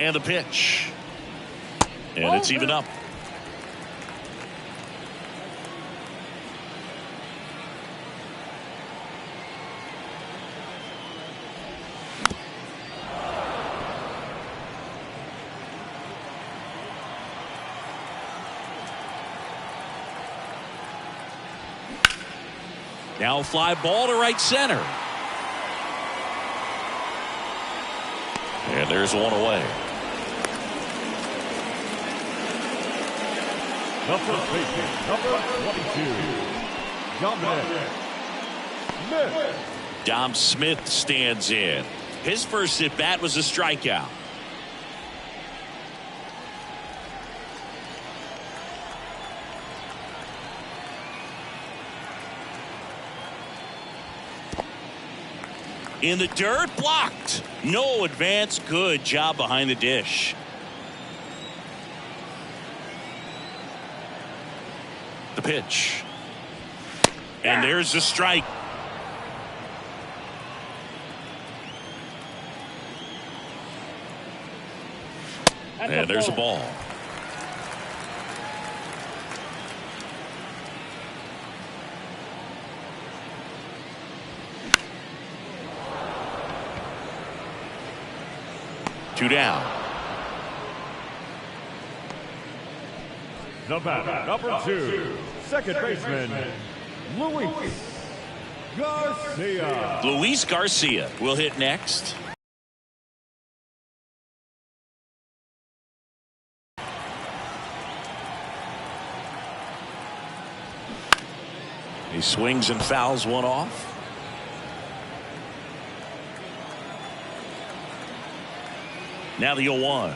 And the pitch. And it's even up. Now a fly ball to right center. And there's one away. The first baseman, number 22, Dominic Smith. Dom Smith stands in. His first at bat was a strikeout. In the dirt, blocked. No advance. Good job behind the dish. The pitch. And there's the strike. And there's a ball. Two down. The batter, number 2, second baseman, Luis Garcia. Luis Garcia will hit next. He swings and fouls one off. Now the 0-1.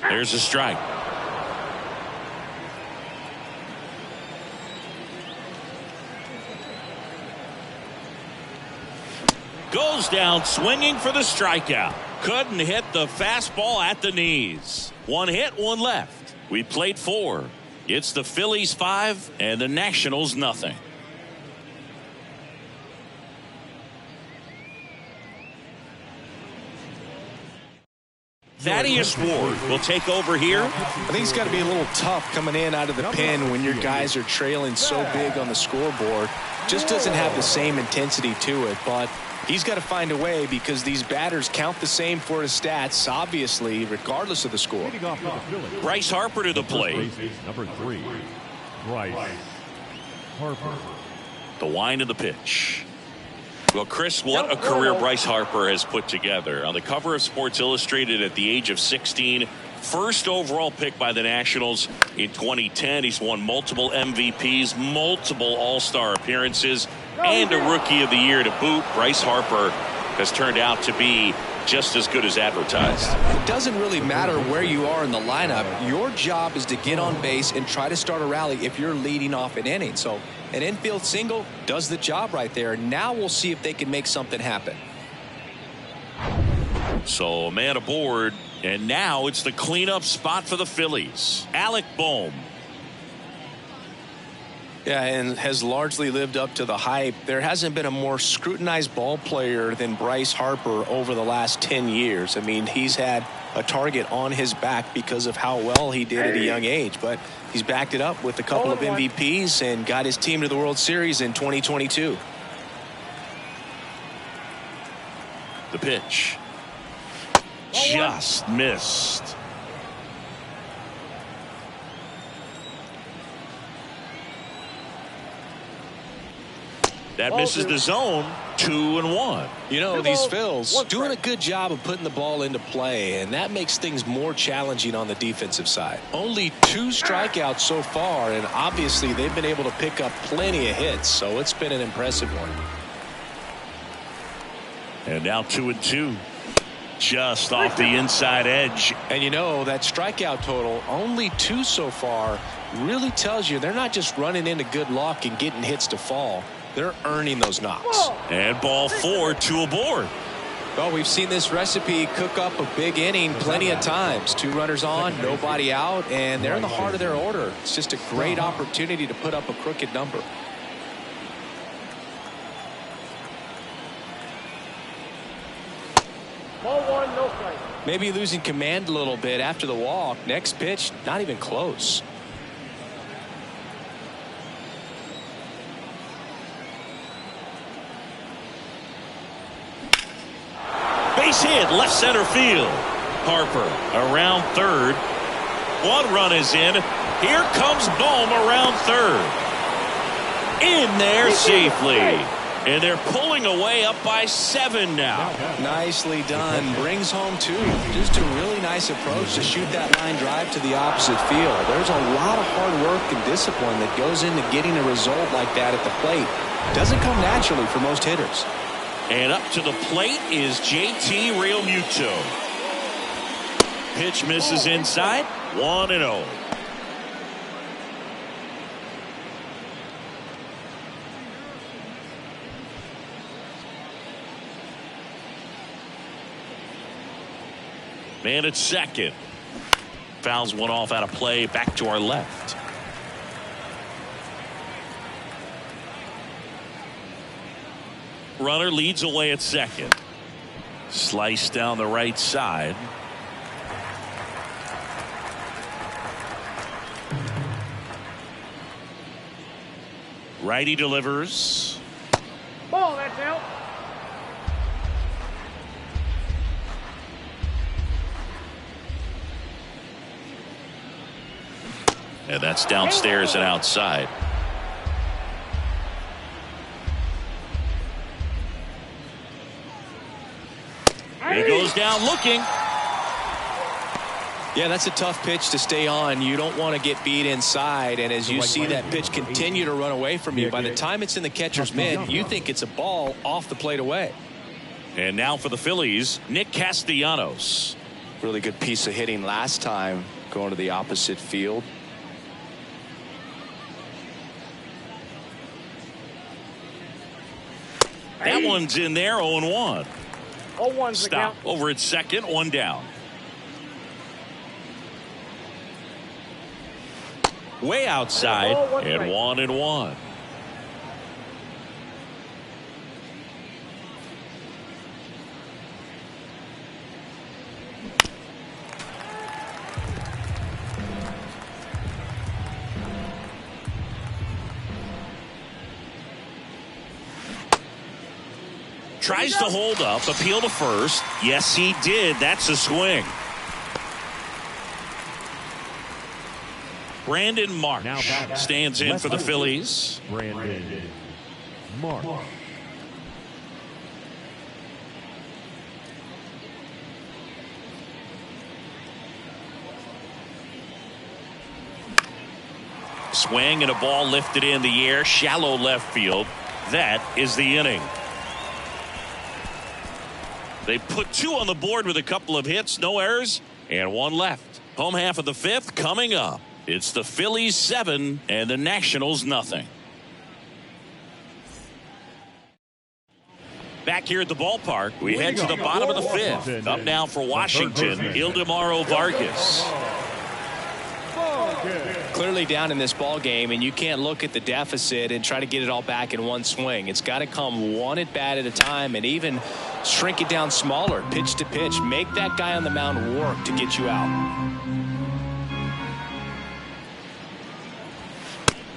There's a strike. Goes down swinging for the strikeout. Couldn't hit the fastball at the knees. 1 hit, 1 left. We played 4. It's the Phillies 5 and the Nationals nothing. Thaddeus Ward will take over here. I think it's got to be a little tough coming in out of the pen when your guys are trailing so big on the scoreboard. Just doesn't have the same intensity to it, but he's got to find a way because these batters count the same for his stats, obviously, regardless of the score. Bryce Harper to the plate. Number 3, Bryce Harper. The wind of the pitch. Well, Chris, what a career Bryce Harper has put together. On the cover of Sports Illustrated at the age of 16, first overall pick by the Nationals in 2010. He's won multiple MVPs, multiple All-Star appearances, and a Rookie of the Year to boot. Bryce Harper has turned out to be just as good as advertised. It doesn't really matter where you are in the lineup. Your job is to get on base and try to start a rally if you're leading off an inning. So an infield single does the job right there. Now we'll see if they can make something happen. So a man aboard, and now it's the cleanup spot for the Phillies. Alec Bohm. Yeah, and has largely lived up to the hype. There hasn't been a more scrutinized ball player than Bryce Harper over the last 10 years. I mean, he's had a target on his back because of how well he did at a young age, but he's backed it up with a couple of MVPs and got his team to the World Series in 2022. The pitch. Just missed. That misses the zone. 2-1. You know, these Phils doing a good job of putting the ball into play, and that makes things more challenging on the defensive side. Only 2 strikeouts so far, and obviously they've been able to pick up plenty of hits, so it's been an impressive one. And now 2-2. Just off the inside edge. And you know, that strikeout total, only 2 so far, really tells you they're not just running into good luck and getting hits to fall. They're earning those knocks. And ball 4, 2 aboard. Well, we've seen this recipe cook up a big inning plenty of times. 2 runners on, nobody out, and they're in the heart of their order. It's just a great opportunity to put up a crooked number. Ball 1, no strike. Maybe losing command a little bit after the walk. Next pitch, not even close. Base hit, left center field. Harper around third. 1 run is in. Here comes Bohm around third. In there safely. And they're pulling away up by 7 now. Nicely done. Brings home 2. Just a really nice approach to shoot that line drive to the opposite field. There's a lot of hard work and discipline that goes into getting a result like that at the plate. Doesn't come naturally for most hitters. And up to the plate is JT Realmuto. Pitch misses inside. 1-0. Man at second. Fouls one off out of play. Back to our left. Runner leads away at second. Slice down the right side. Righty delivers. Ball, that's out. And that's downstairs and outside. He goes down looking. Yeah, that's a tough pitch to stay on. You don't want to get beat inside, and as you see that pitch continue to run away from you, by the time it's in the catcher's mitt, you think it's a ball off the plate away. And now for the Phillies, Nick Castellanos. Really good piece of hitting last time, going to the opposite field. That one's in there, 0-1. 0-1's the count. Stop over at second, 1 down. Way outside, and 1-1. Tries to hold up, appeal to first. Yes, he did. That's a swing. Brandon Marsh stands in for the Phillies. Brandon Marsh. Swing and a ball lifted in the air, shallow left field. That is the inning. They put 2 on the board with a couple of hits, no errors, and 1 left. Home half of the 5th coming up. It's the Phillies 7 and the Nationals nothing. Back here at the ballpark, we head to the bottom of the 5th. Up now for Washington, Ildemaro Vargas. Clearly down in this ball game, and you can't look at the deficit and try to get it all back in one swing. It's got to come one at bat at a time, and even shrink it down smaller, pitch to pitch. Make that guy on the mound work to get you out.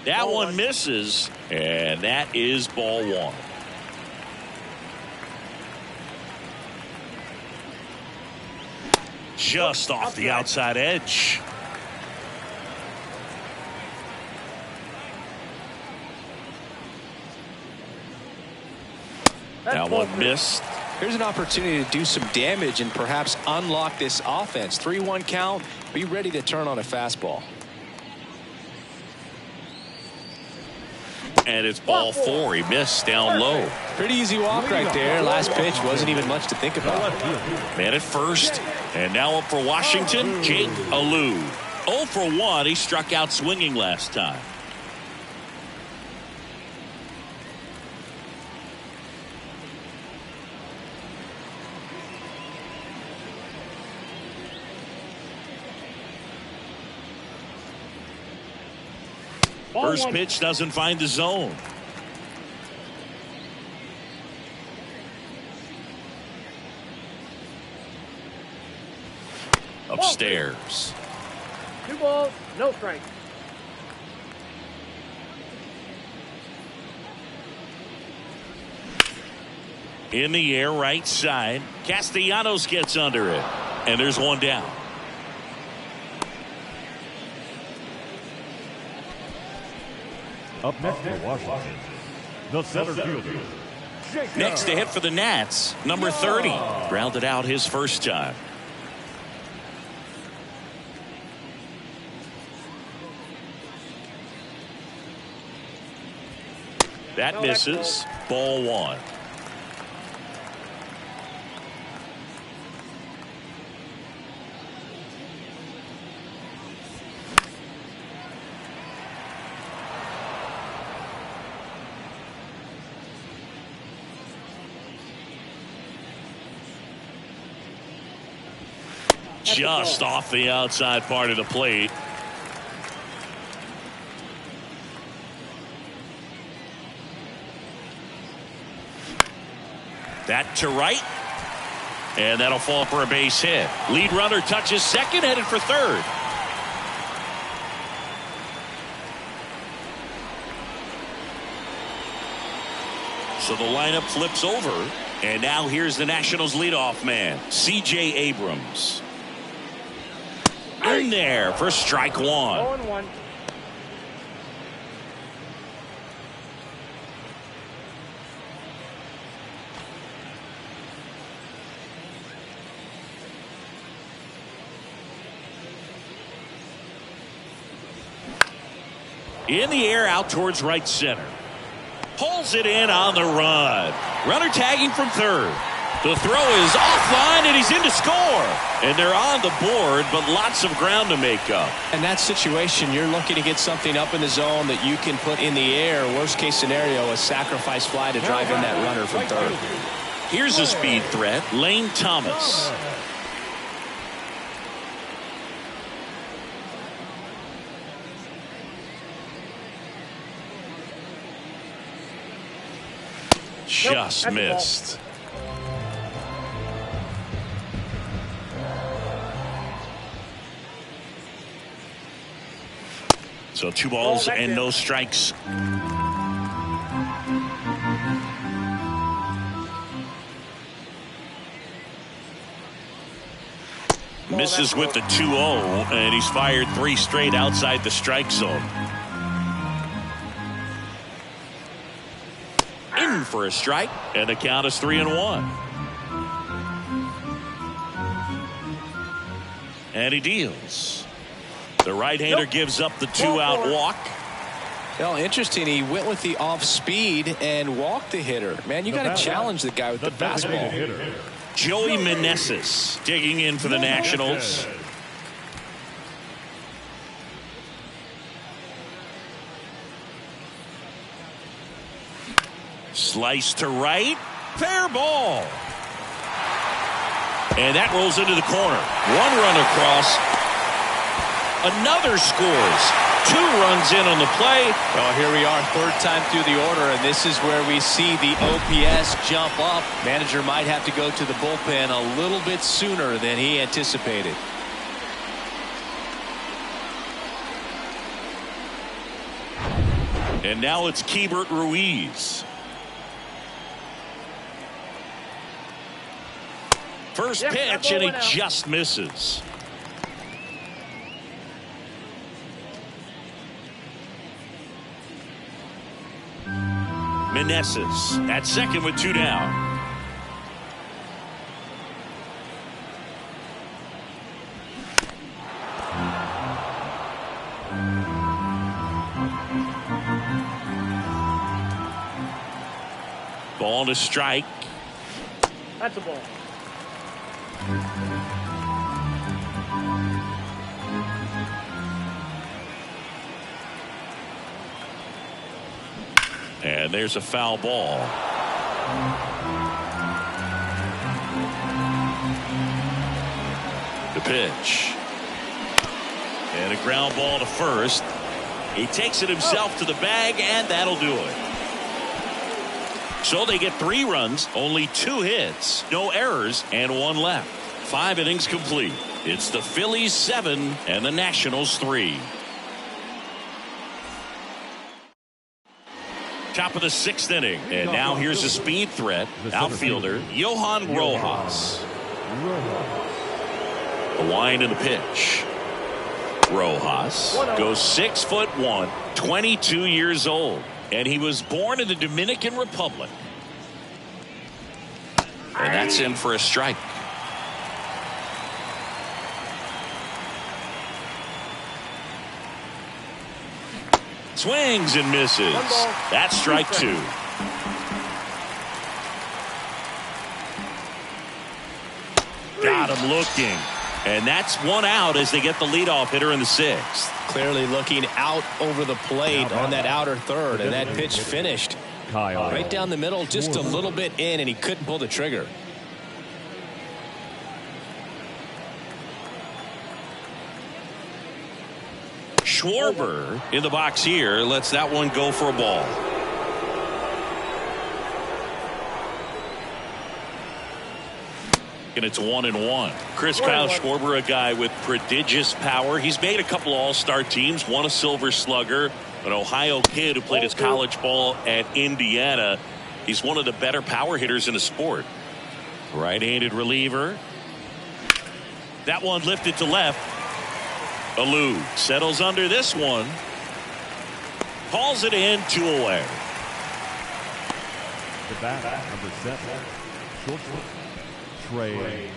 That one misses, and that is ball 1. Just off the outside edge. That one missed. Here's an opportunity to do some damage and perhaps unlock this offense. 3-1 count. Be ready to turn on a fastball. And it's ball 4. He missed down low. Pretty easy walk right there. Last pitch wasn't even much to think about. Man at first. And now up for Washington, Jake Alou. 0 for 1. He struck out swinging last time. First pitch doesn't find the zone. Upstairs. 2 balls, no strikes. In the air, right side. Castellanos gets under it. And there's 1 down. Up next for Washington, the center fielder. Next to hit for the Nats, number 30. Grounded out his first time. That misses. Ball 1. Just off the outside part of the plate. That to right. And that'll fall for a base hit. Lead runner touches second, headed for third. So the lineup flips over. And now here's the Nationals leadoff man, C.J. Abrams. In there for strike 1. 0-1. In the air out towards right center. Pulls it in on the run. Runner tagging from third. The throw is offline, and he's in to score. And they're on the board, but lots of ground to make up. In that situation, you're looking to get something up in the zone that you can put in the air. Worst case scenario, a sacrifice fly to drive in that runner from third. Here's a speed threat, Lane Thomas. just missed. So 2 balls and no strikes. Misses with the 2-0, and he's fired 3 straight outside the strike zone. In for a strike, and the count is 3-1. And he deals. The right-hander gives up the 2-out walk. Well, interesting. He went with the off speed and walked the hitter. Man, you got to challenge the guy with the fastball. Joey Meneses digging in for the Nationals. Slice to right. Fair ball. And that rolls into the corner. 1 run across. Another scores. 2 runs in on the play. Well, here we are, 3rd time through the order, and this is where we see the OPS jump up. Manager might have to go to the bullpen a little bit sooner than he anticipated. And now it's Keibert Ruiz. First pitch, and he just misses. Meneses at second with 2 down. Ball to strike. That's a ball. And there's a foul ball. The pitch. And a ground ball to first. He takes it himself to the bag, and that'll do it. So they get 3 runs, only 2 hits, no errors, and 1 left. 5 innings complete. It's the Phillies 7 and the Nationals 3. Top of the 6th inning, and now here's a speed threat. Outfielder Johan Rojas. The wind and the pitch. Rojas goes 6'1", 22 years old, and he was born in the Dominican Republic. And that's in for a strike. Swings and misses. That's strike 2. Got him looking. And that's 1 out as they get the leadoff hitter in the 6th. Clearly looking out over the plate on that outer third, and that pitch finished right down the middle, just a little bit in, and he couldn't pull the trigger. Schwarber in the box here lets that one go for a ball. And it's 1-1. Kyle Schwarber, a guy with prodigious power. He's made a couple all-star teams, won a Silver Slugger, an Ohio kid who played his college ball at Indiana. He's one of the better power hitters in the sport. Right-handed reliever. That one lifted to left. Alou settles under this one. Hauls it in, 2 away. The bat, number 7, shortstop, Trey.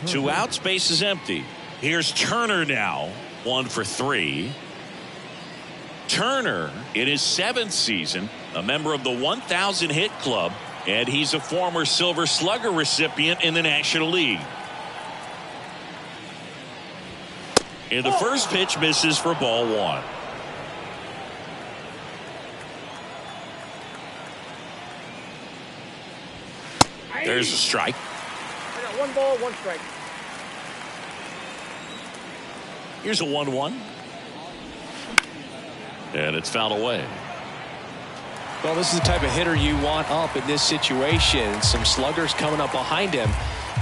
2 outs, base is empty. Here's Turner now, 1 for 3. Turner in his 7th season, a member of the 1,000 hit club, and he's a former Silver Slugger recipient in the National League. And the first pitch misses for ball 1. There's a strike. I got 1 ball, 1 strike. Here's a 1-1. And it's fouled away. Well, this is the type of hitter you want up in this situation. Some sluggers coming up behind him.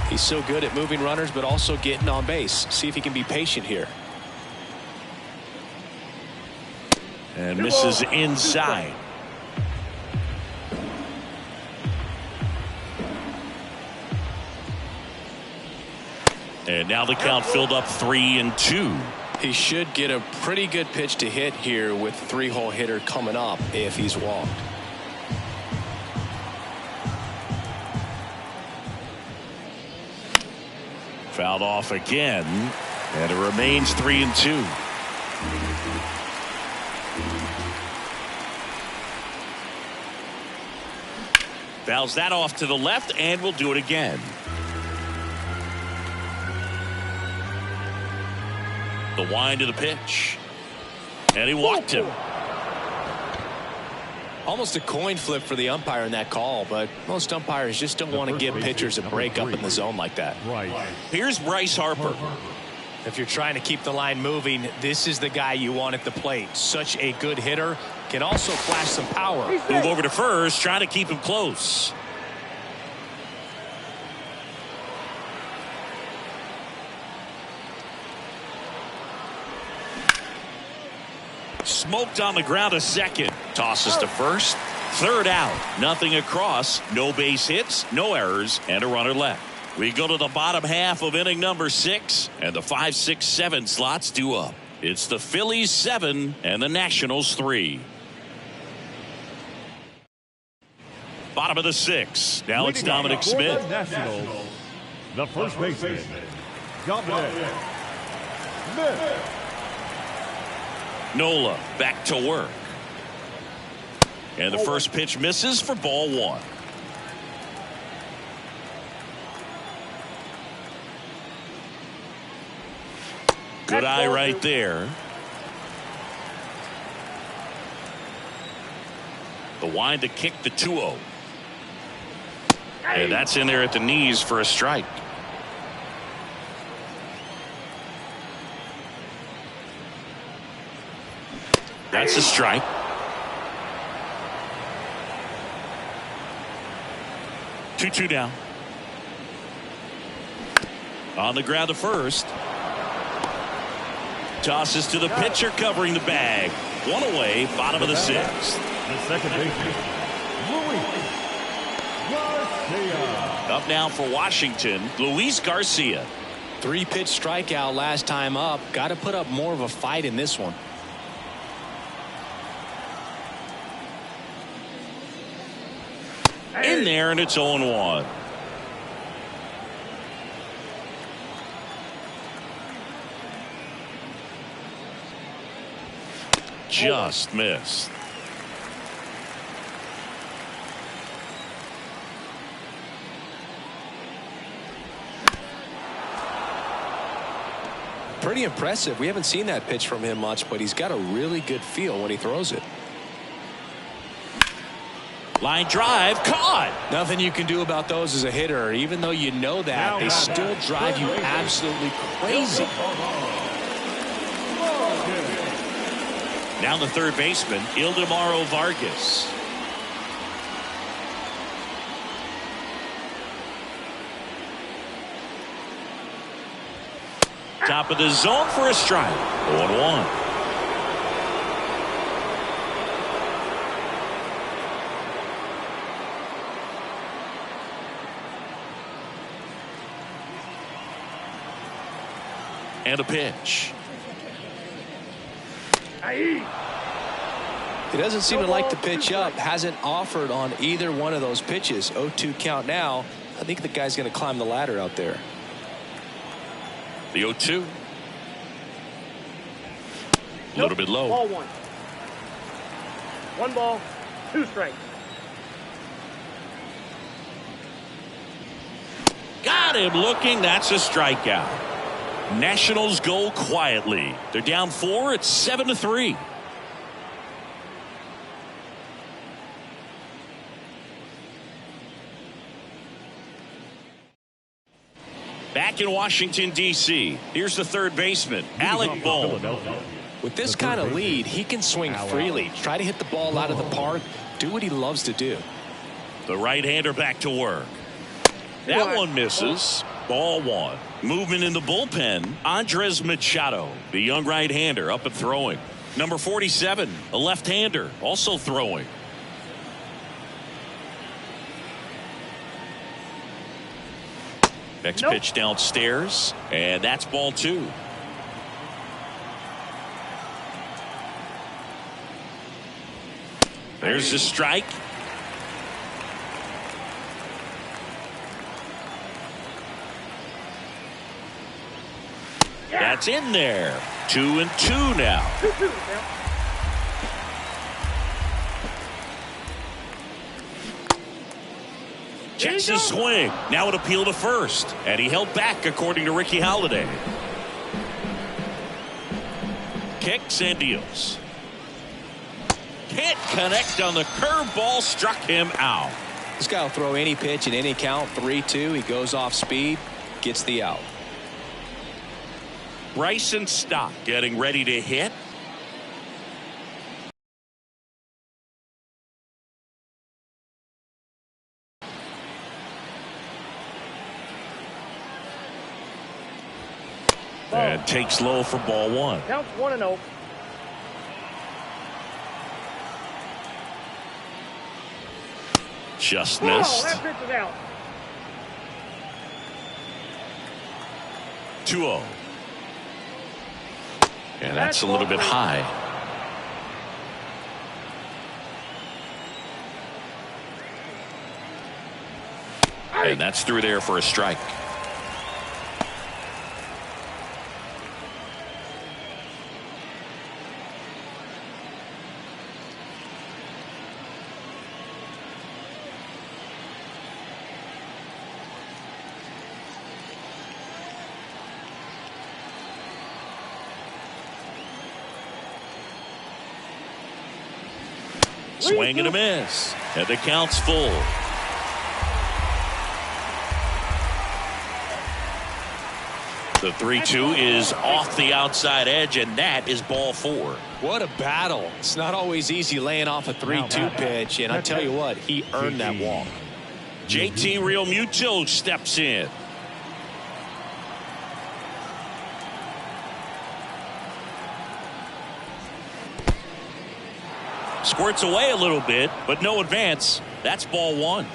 He's so good at moving runners, but also getting on base. See if he can be patient here. And misses inside. And now the count filled up 3-2. He should get a pretty good pitch to hit here with 3-hole hitter coming up if he's walked. Fouled off again, and it remains 3-2. Fouls that off to the left, and will do it again. The wind of the pitch, and he walked him. Almost a coin flip for the umpire in that call, but most umpires just don't want to give pitchers a break up in the zone like that. Right. Here's Bryce Harper. If you're trying to keep the line moving, this is the guy you want at the plate. Such a good hitter. Can also flash some power. Move over to first, trying to keep him close. Smoked on the ground to second. Tosses to first. Third out. Nothing across. No base hits. No errors. And a runner left. We go to the bottom half of inning number 6. And the 5, 6, 7 slots due up. It's the Phillies 7 and the Nationals 3. Bottom of the 6. Now it's Dominic Smith. The Nationals, the first baseman, Dominic Smith. Nola back to work. And the first pitch misses for ball 1. Good eye right there. The wind to kick the 2-0. And that's in there at the knees for a strike. That's a strike. Two down. On the ground to first. Tosses to the pitcher covering the bag. One away, bottom of the 6th. The second baseman, Luis Garcia. Up now for Washington, Luis Garcia. 3-pitch strikeout last time up. Got to put up more of a fight in this one. In there, and it's 0-1. Just missed. Pretty impressive. We haven't seen that pitch from him much, but he's got a really good feel when he throws it. Line drive, caught. Nothing you can do about those as a hitter. Even though you know that, they still drive you absolutely crazy. Now the third baseman, Ildemaro Vargas. Top of the zone for a strike. 0-1. And a pitch. He doesn't seem to like the pitch up. Hasn't offered on either one of those pitches. 0-2 count now. I think the guy's going to climb the ladder out there. The 0-2. A little bit low. Ball 1. 1 ball, 2 strikes. Got him looking. That's a strikeout. Nationals go quietly. They're down 4. It's 7-3. Back back in Washington, D.C. Here's the third baseman, Alec Bohm. With this kind of lead, he can swing freely, try to hit the ball out of the park, do what he loves to do. The right-hander back to work. That one misses. Ball one. Movement in the bullpen. Andres Machado, the young right-hander, up and throwing. Number 47, a left-hander, also throwing. Next pitch downstairs, and that's ball two. There's the strike. That's in there. 2-2 now. Checks his swing. Now an appeal to first. And he held back, according to Ricky Holiday. Kicks and deals. Can't connect on the curveball. Struck him out. This guy will throw any pitch in any count. 3-2. He goes off speed. Gets the out. Bryson Stott getting ready to hit. And takes low for ball one. Counts 1-0. Just missed. That pitch is out. 2-0. And that's a little bit high. And that's through there for a strike. Swing and a miss. And the count's full. The 3-2 is off the outside edge, and that is ball four. What a battle. It's not always easy laying off a 3-2 pitch, and I tell you what, he earned that walk. JT Realmuto steps in. Squirts away a little bit, but no advance. That's ball one.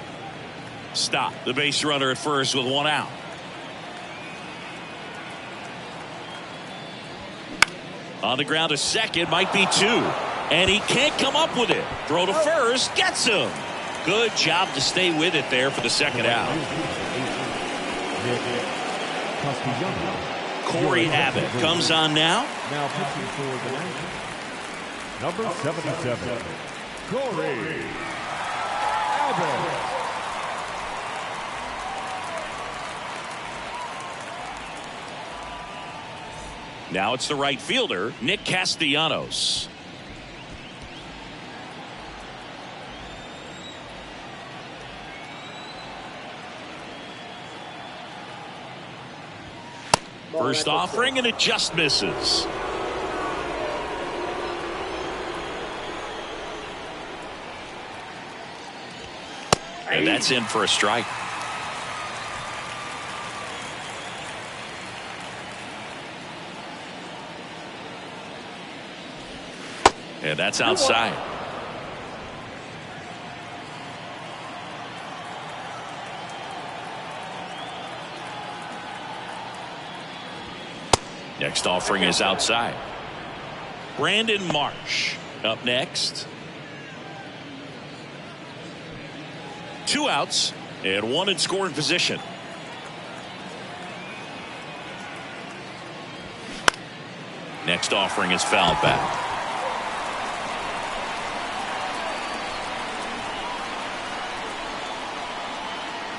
Stop the base runner at first with one out. On the ground to second, might be two. And he can't come up with it. Throw to first, gets him. Good job to stay with it there for the second out. Corey Abbott comes on now. Now pitching for the Yankees, number 77, Corey Abbott. Now it's the right fielder, Nick Castellanos. First offering, and it just misses. And that's in for a strike. And that's outside. Next offering is outside. Brandon Marsh up next. Two outs and one in scoring position. Next offering is fouled back.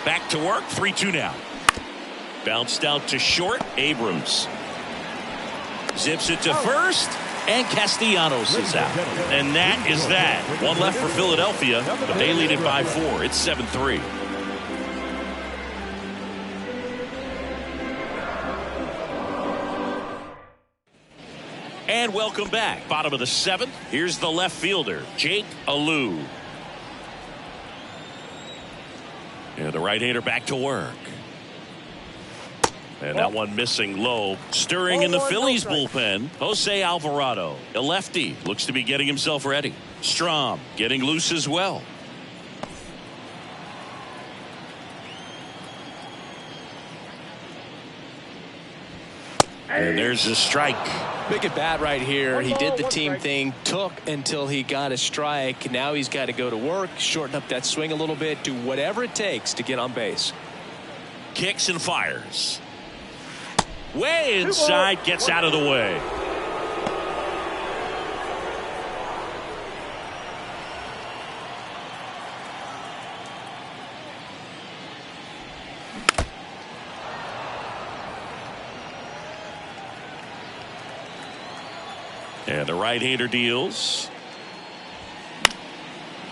Back to work, 3-2 now. Bounced out to short, Abrams. Zips it to first, and Castellanos is out. And that is that. One left for Philadelphia, but they lead it by 4. It's 7-3. And welcome back. Bottom of the 7th. Here's the left fielder, Jake Alou. And the right-hander back to work. And that one missing low. Stirring in the Phillies bullpen, Jose Alvarado. A lefty looks to be getting himself ready. Strom getting loose as well. And there's a strike. Big at bat right here. He did the team thing, took until he got a strike. Now he's got to go to work, shorten up that swing a little bit, do whatever it takes to get on base. Kicks and fires. Way inside, gets out of the way. And the right-hander deals.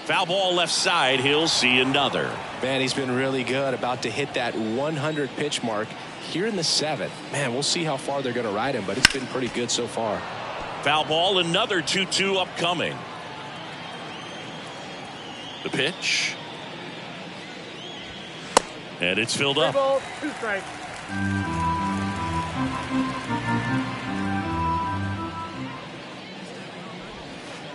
Foul ball left side. He'll see another. Man, he's been really good. About to hit that 100 pitch mark here in the 7th. Man, we'll see how far they're going to ride him, but it's been pretty good so far. Foul ball, another 2-2 upcoming. The pitch. And it's filled up. 3 balls, 2 strikes.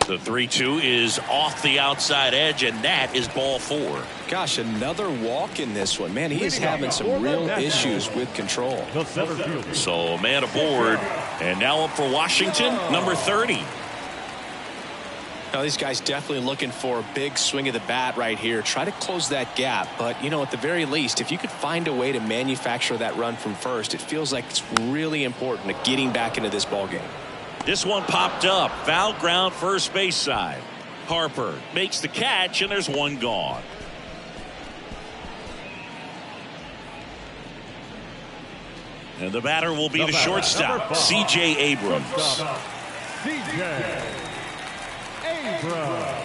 The 3-2 is off the outside edge, and that is ball 4. Gosh, another walk in this one. Man, he is having some real issues with control. The center fielder. So, man aboard. And now up for Washington, number 30. Now, these guys definitely looking for a big swing of the bat right here. Try to close that gap. But, you know, at the very least, if you could find a way to manufacture that run from first, it feels like it's really important to getting back into this ballgame. This one popped up. Foul ground first base side. Harper makes the catch, and there's one gone. And the batter will be the shortstop, C.J. Abrams. C.J. Abrams.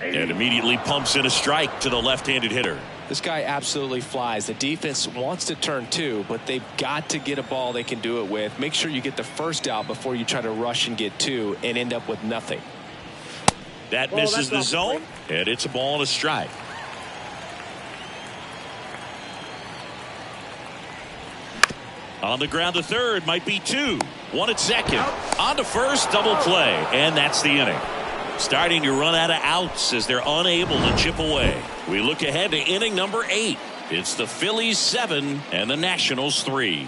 And immediately pumps in a strike to the left-handed hitter. This guy absolutely flies. The defense wants to turn 2, but they've got to get a ball they can do it with. Make sure you get the first out before you try to rush and get 2 and end up with nothing. That misses the zone, and it's a ball and a strike. On the ground to third, might be 2. 1 at second. On to first, double play, and that's the inning. Starting to run out of outs as they're unable to chip away. We look ahead to inning number 8. It's the Phillies 7 and the Nationals 3.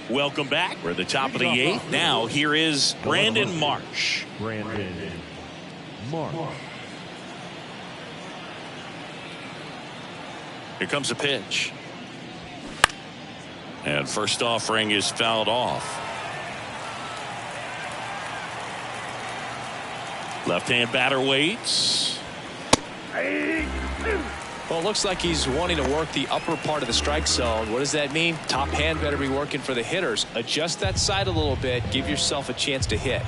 Welcome back. We're at the top of the 8th. Now here is Brandon Marsh. Brandon Marsh. Here comes a pitch. And first offering is fouled off. Left-hand batter waits. Well, it looks like he's wanting to work the upper part of the strike zone. What does that mean? Top hand better be working for the hitters. Adjust that side a little bit. Give yourself a chance to hit.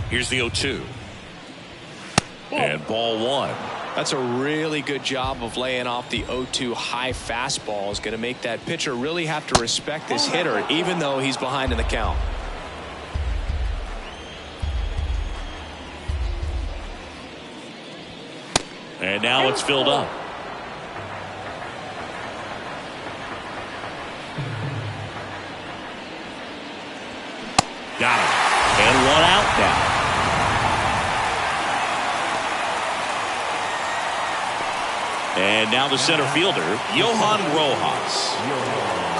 Here's the 0-2. And ball 1. That's a really good job of laying off the 0-2 high fastball. Is going to make that pitcher really have to respect this hitter, even though he's behind in the count. And now it's filled up. Got it. And 1 out now. And now the center fielder, Johan Rojas.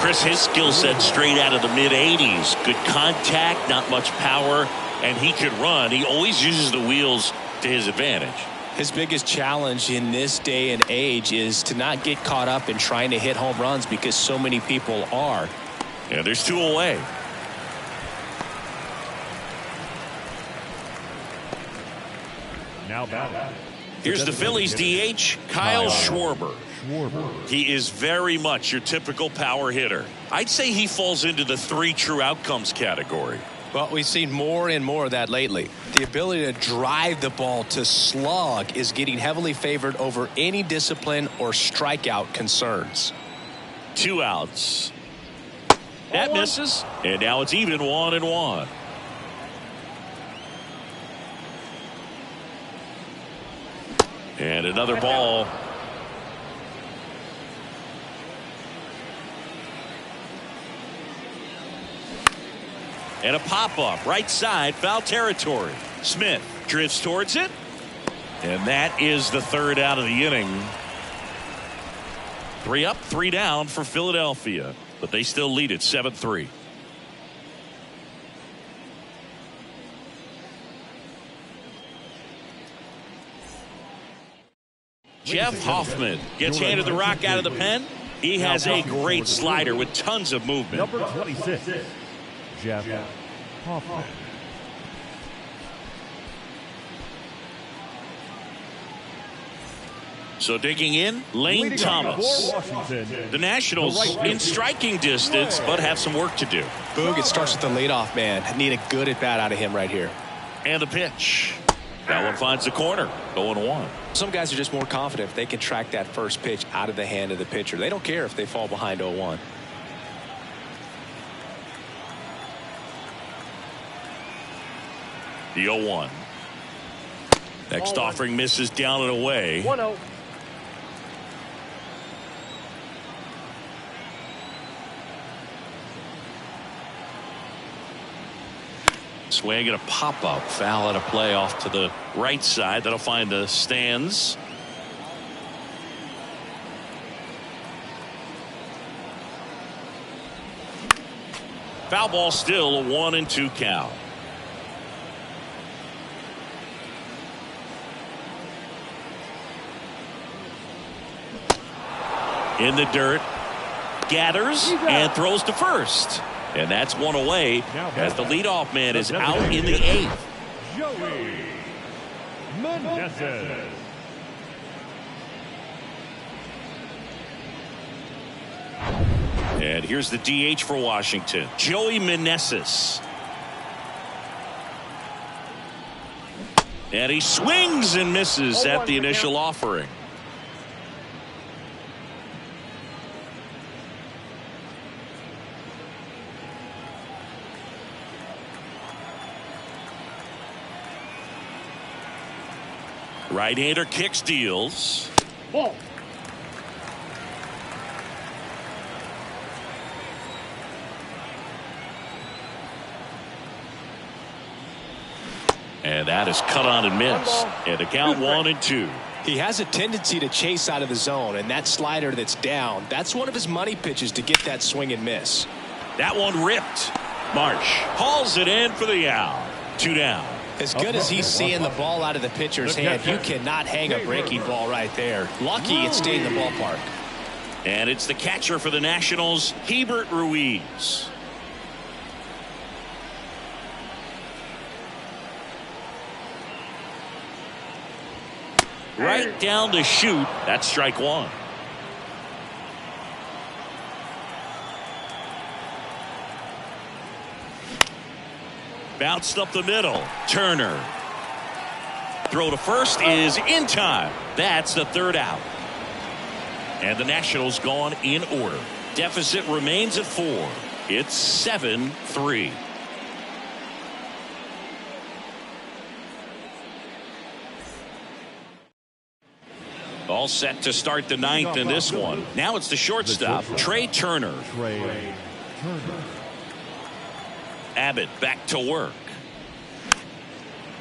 Chris, his skill set straight out of the mid-80s. Good contact, not much power, and he could run. He always uses the wheels to his advantage. His biggest challenge in this day and age is to not get caught up in trying to hit home runs because so many people are. Yeah, there's 2 away. Now batting. Here's the Phillies DH, Kyle Schwarber. He is very much your typical power hitter. I'd say he falls into the 3 true outcomes category. Well, we've seen more and more of that lately. The ability to drive the ball to slug is getting heavily favored over any discipline or strikeout concerns. 2 outs. That misses. And now it's even 1-1. And another ball. And a pop-up, right side, foul territory. Smith drifts towards it. And that is the 3rd out of the inning. 3 up, 3 down for Philadelphia. But they still lead it 7-3. Jeff Hoffman gets handed the rock out of the pen. He has a great slider with tons of movement. Number 26, Jeff Hoffman. So digging in, Lane Thomas. The Nationals in striking distance, but have some work to do. Boog, it starts with the leadoff man. Need a good at-bat out of him right here. And the pitch. That one finds the corner. 0-1. Some guys are just more confident if they can track that first pitch out of the hand of the pitcher. They don't care if they fall behind 0-1. The 0-1. Next offering misses down and away. 1-0. Swing and a pop-up. Foul at a play off to the right side. That'll find the stands. Foul ball still, a 1-2 count. In the dirt, gathers and throws to first. And that's one away as the leadoff man is out in the 8th. Joey Meneses. And here's the DH for Washington, Joey Meneses. And he swings and misses at the initial offering. Right-hander kicks, deals. Ball. And that is cut on and missed. And the count 1-2. He has a tendency to chase out of the zone, and that slider that's down, that's one of his money pitches to get that swing and miss. That one ripped. Marsh hauls it in for the out. 2 down. As good as he's seeing the ball out of the pitcher's hand, you cannot hang a breaking ball right there. Lucky it stayed in the ballpark. And it's the catcher for the Nationals, Hebert Ruiz. Right down to shoot. That's strike 1. Bounced up the middle. Turner. Throw to first is in time. That's the 3rd out. And the Nationals gone in order. Deficit remains at 4. It's 7-3. All set to start the 9th in this one. Now it's the shortstop, Trey Turner. Abbott back to work.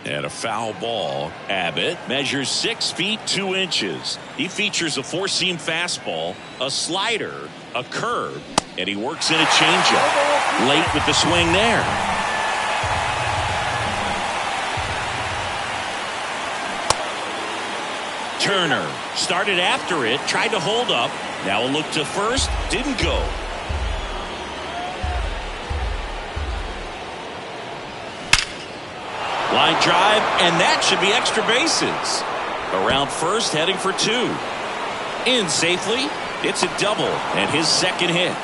And a foul ball. Abbott measures 6 feet 2 inches. He features a 4-seam fastball, a slider, a curve, and he works in a changeup. Late with the swing there. Turner started after it, tried to hold up. Now a look to first, didn't go. Line drive, and that should be extra bases. Around first, heading for 2. In safely. It's a double and his second hit.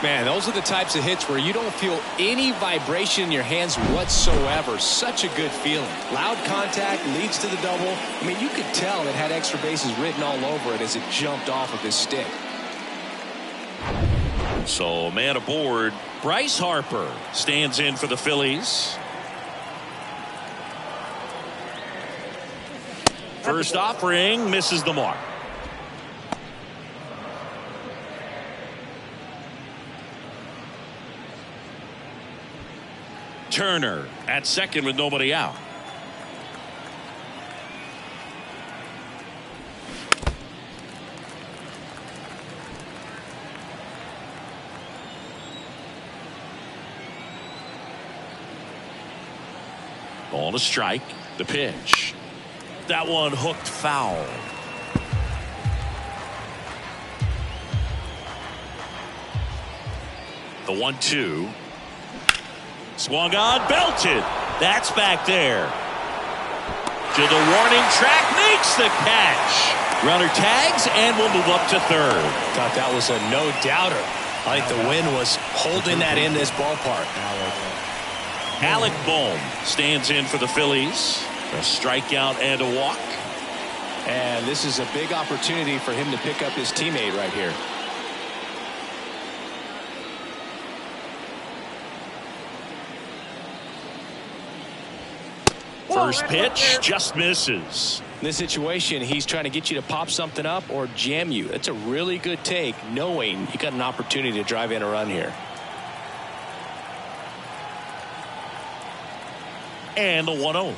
Man, those are the types of hits where you don't feel any vibration in your hands whatsoever. Such a good feeling. Loud contact leads to the double. I mean, you could tell it had extra bases written all over it as it jumped off of his stick. So, man aboard. Bryce Harper stands in for the Phillies. First offering misses the mark. Turner at second with nobody out. On a strike. The pitch. That one hooked foul. The 1-2. Swung on, belted. That's back there. To the warning track, makes the catch. Runner tags and will move up to third. Thought that was a no-doubter. I think the wind was holding that in this ballpark. Alec Bohm stands in for the Phillies. A strikeout and a walk. And this is a big opportunity for him to pick up his teammate right here. First pitch just misses. In this situation, he's trying to get you to pop something up or jam you. It's a really good take, knowing you got an opportunity to drive in a run here. And the 1-0.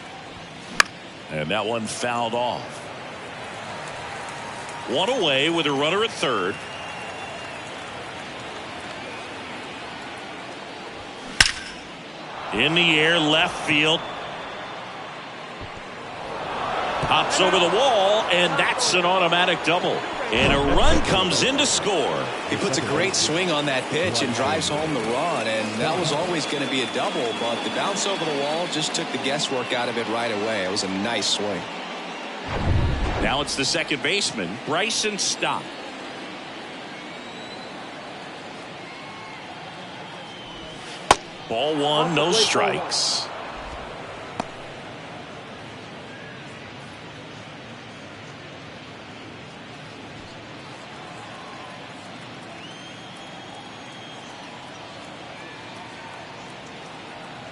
And that one fouled off. One away with a runner at third. In the air, left field. Pops over the wall, and that's an automatic double. And a run comes in to score. He puts a great swing on that pitch and drives home the run, and that was always going to be a double, but the bounce over the wall just took the guesswork out of it right away. It was a nice swing. Now it's the second baseman, Bryson Stott. Ball one, no strikes.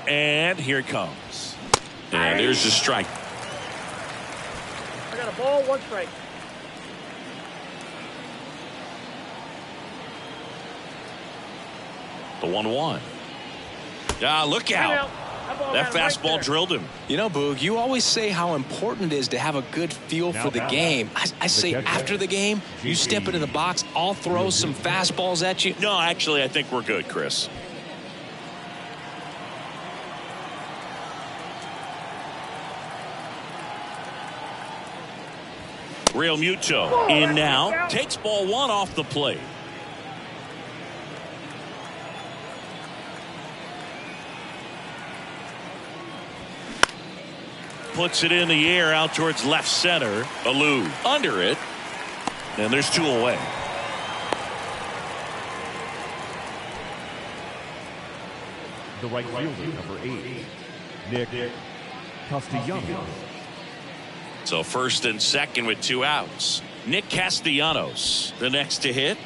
And here it comes. And there's the strike. I got a ball, 1 strike. The 1-1. Look out. That fastball drilled him. You know, Boog, you always say how important it is to have a good feel for the game. I say after the game, you step into the box, I'll throw some fastballs at you. No, actually, I think we're good, Chris. Real Muto in now. Takes ball one off the plate. Puts it in the air out towards left center. Alou under it. And there's 2 away. The right fielder, number 8, Nick Castellanos. So first and second with 2 outs. Nick Castellanos, the next to hit.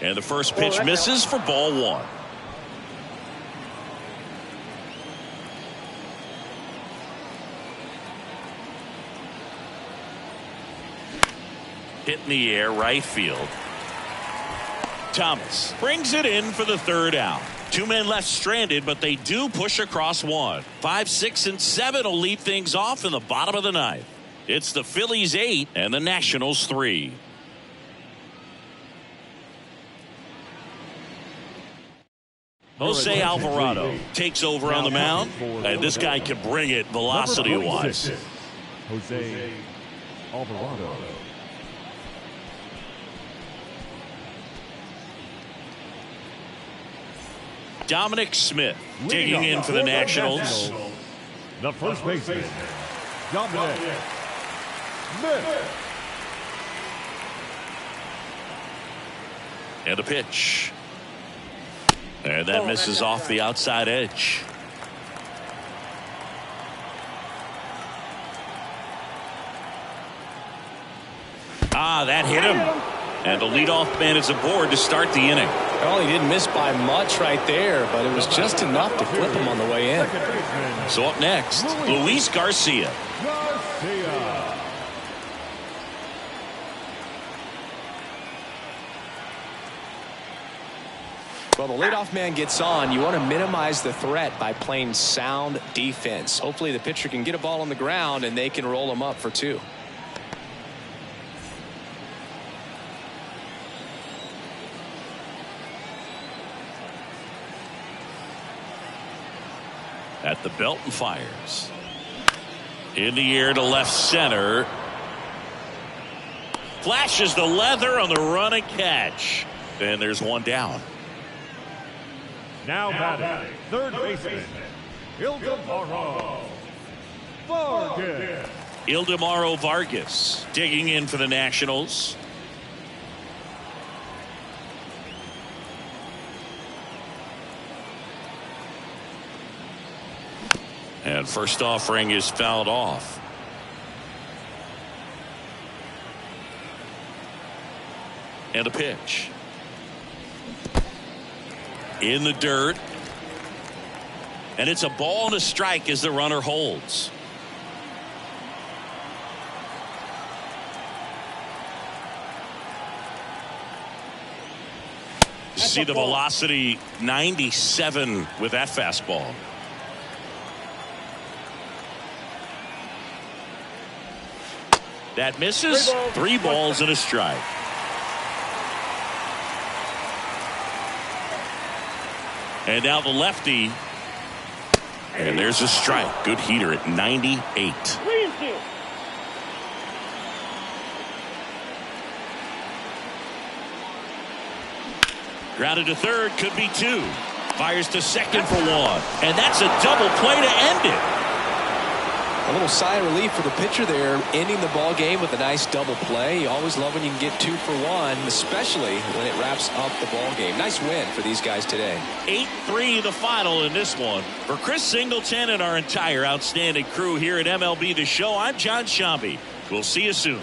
And the first pitch misses for ball 1. Hit in the air, right field. Thomas brings it in for the 3rd out. 2 men left stranded, but they do push across 1. 5, 6, and 7 will lead things off in the bottom of the 9th. It's the Phillies 8 and the Nationals 3. Jose Alvarado takes over on the mound, and this guy can bring it velocity-wise. Jose Alvarado. Dominic Smith digging in for the Nationals. The first baseman, Dominic Smith. And a pitch. And that misses off the outside edge. That hit him. And the leadoff man is aboard to start the inning. Well, he didn't miss by much right there, but it was just enough to flip him on the way in. So up next, Luis Garcia. Well, the leadoff man gets on. You want to minimize the threat by playing sound defense. Hopefully the pitcher can get a ball on the ground and they can roll him up for 2. At the belt and fires. In the air to left center. Flashes the leather on the run and catch. And there's one down. Now batting, third baseman, Ildemaro Vargas. Ildemaro Vargas digging in for the Nationals. And first offering is fouled off. And a pitch. In the dirt. And it's a ball and a strike as the runner holds. See the velocity 97 with that fastball. That misses. 3 balls and a strike. And now the lefty. And there's a strike. Good heater at 98. Grounded to third, could be 2. Fires to second for 1. And that's a double play to end it. A little sigh of relief for the pitcher there, ending the ball game with a nice double play. You always love when you can get 2 for 1, especially when it wraps up the ball game. Nice win for these guys today. 8-3 the final in this one. For Chris Singleton and our entire outstanding crew here at MLB The Show, I'm John Shambi. We'll see you soon.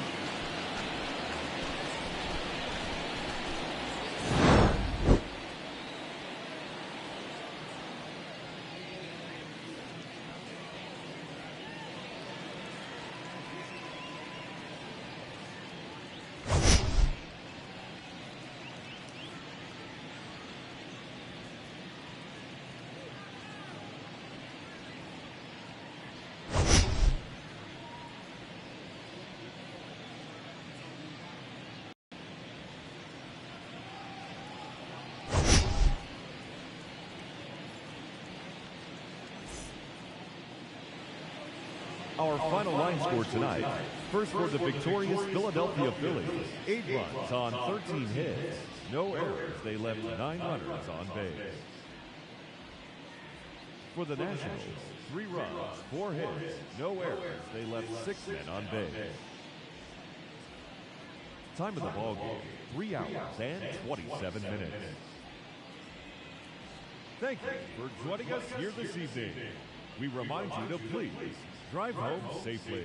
Our final line score tonight. First for the victorious Philadelphia Phillies, 8 runs on 13 hits. No errors. They left 9 runners on base. For the Nationals, 3 runs, 4 hits. No errors. They left 6 men on base. Time of the ball game, 3 hours and 27 minutes. Thank you for joining us here this evening. We remind you to please drive home safely.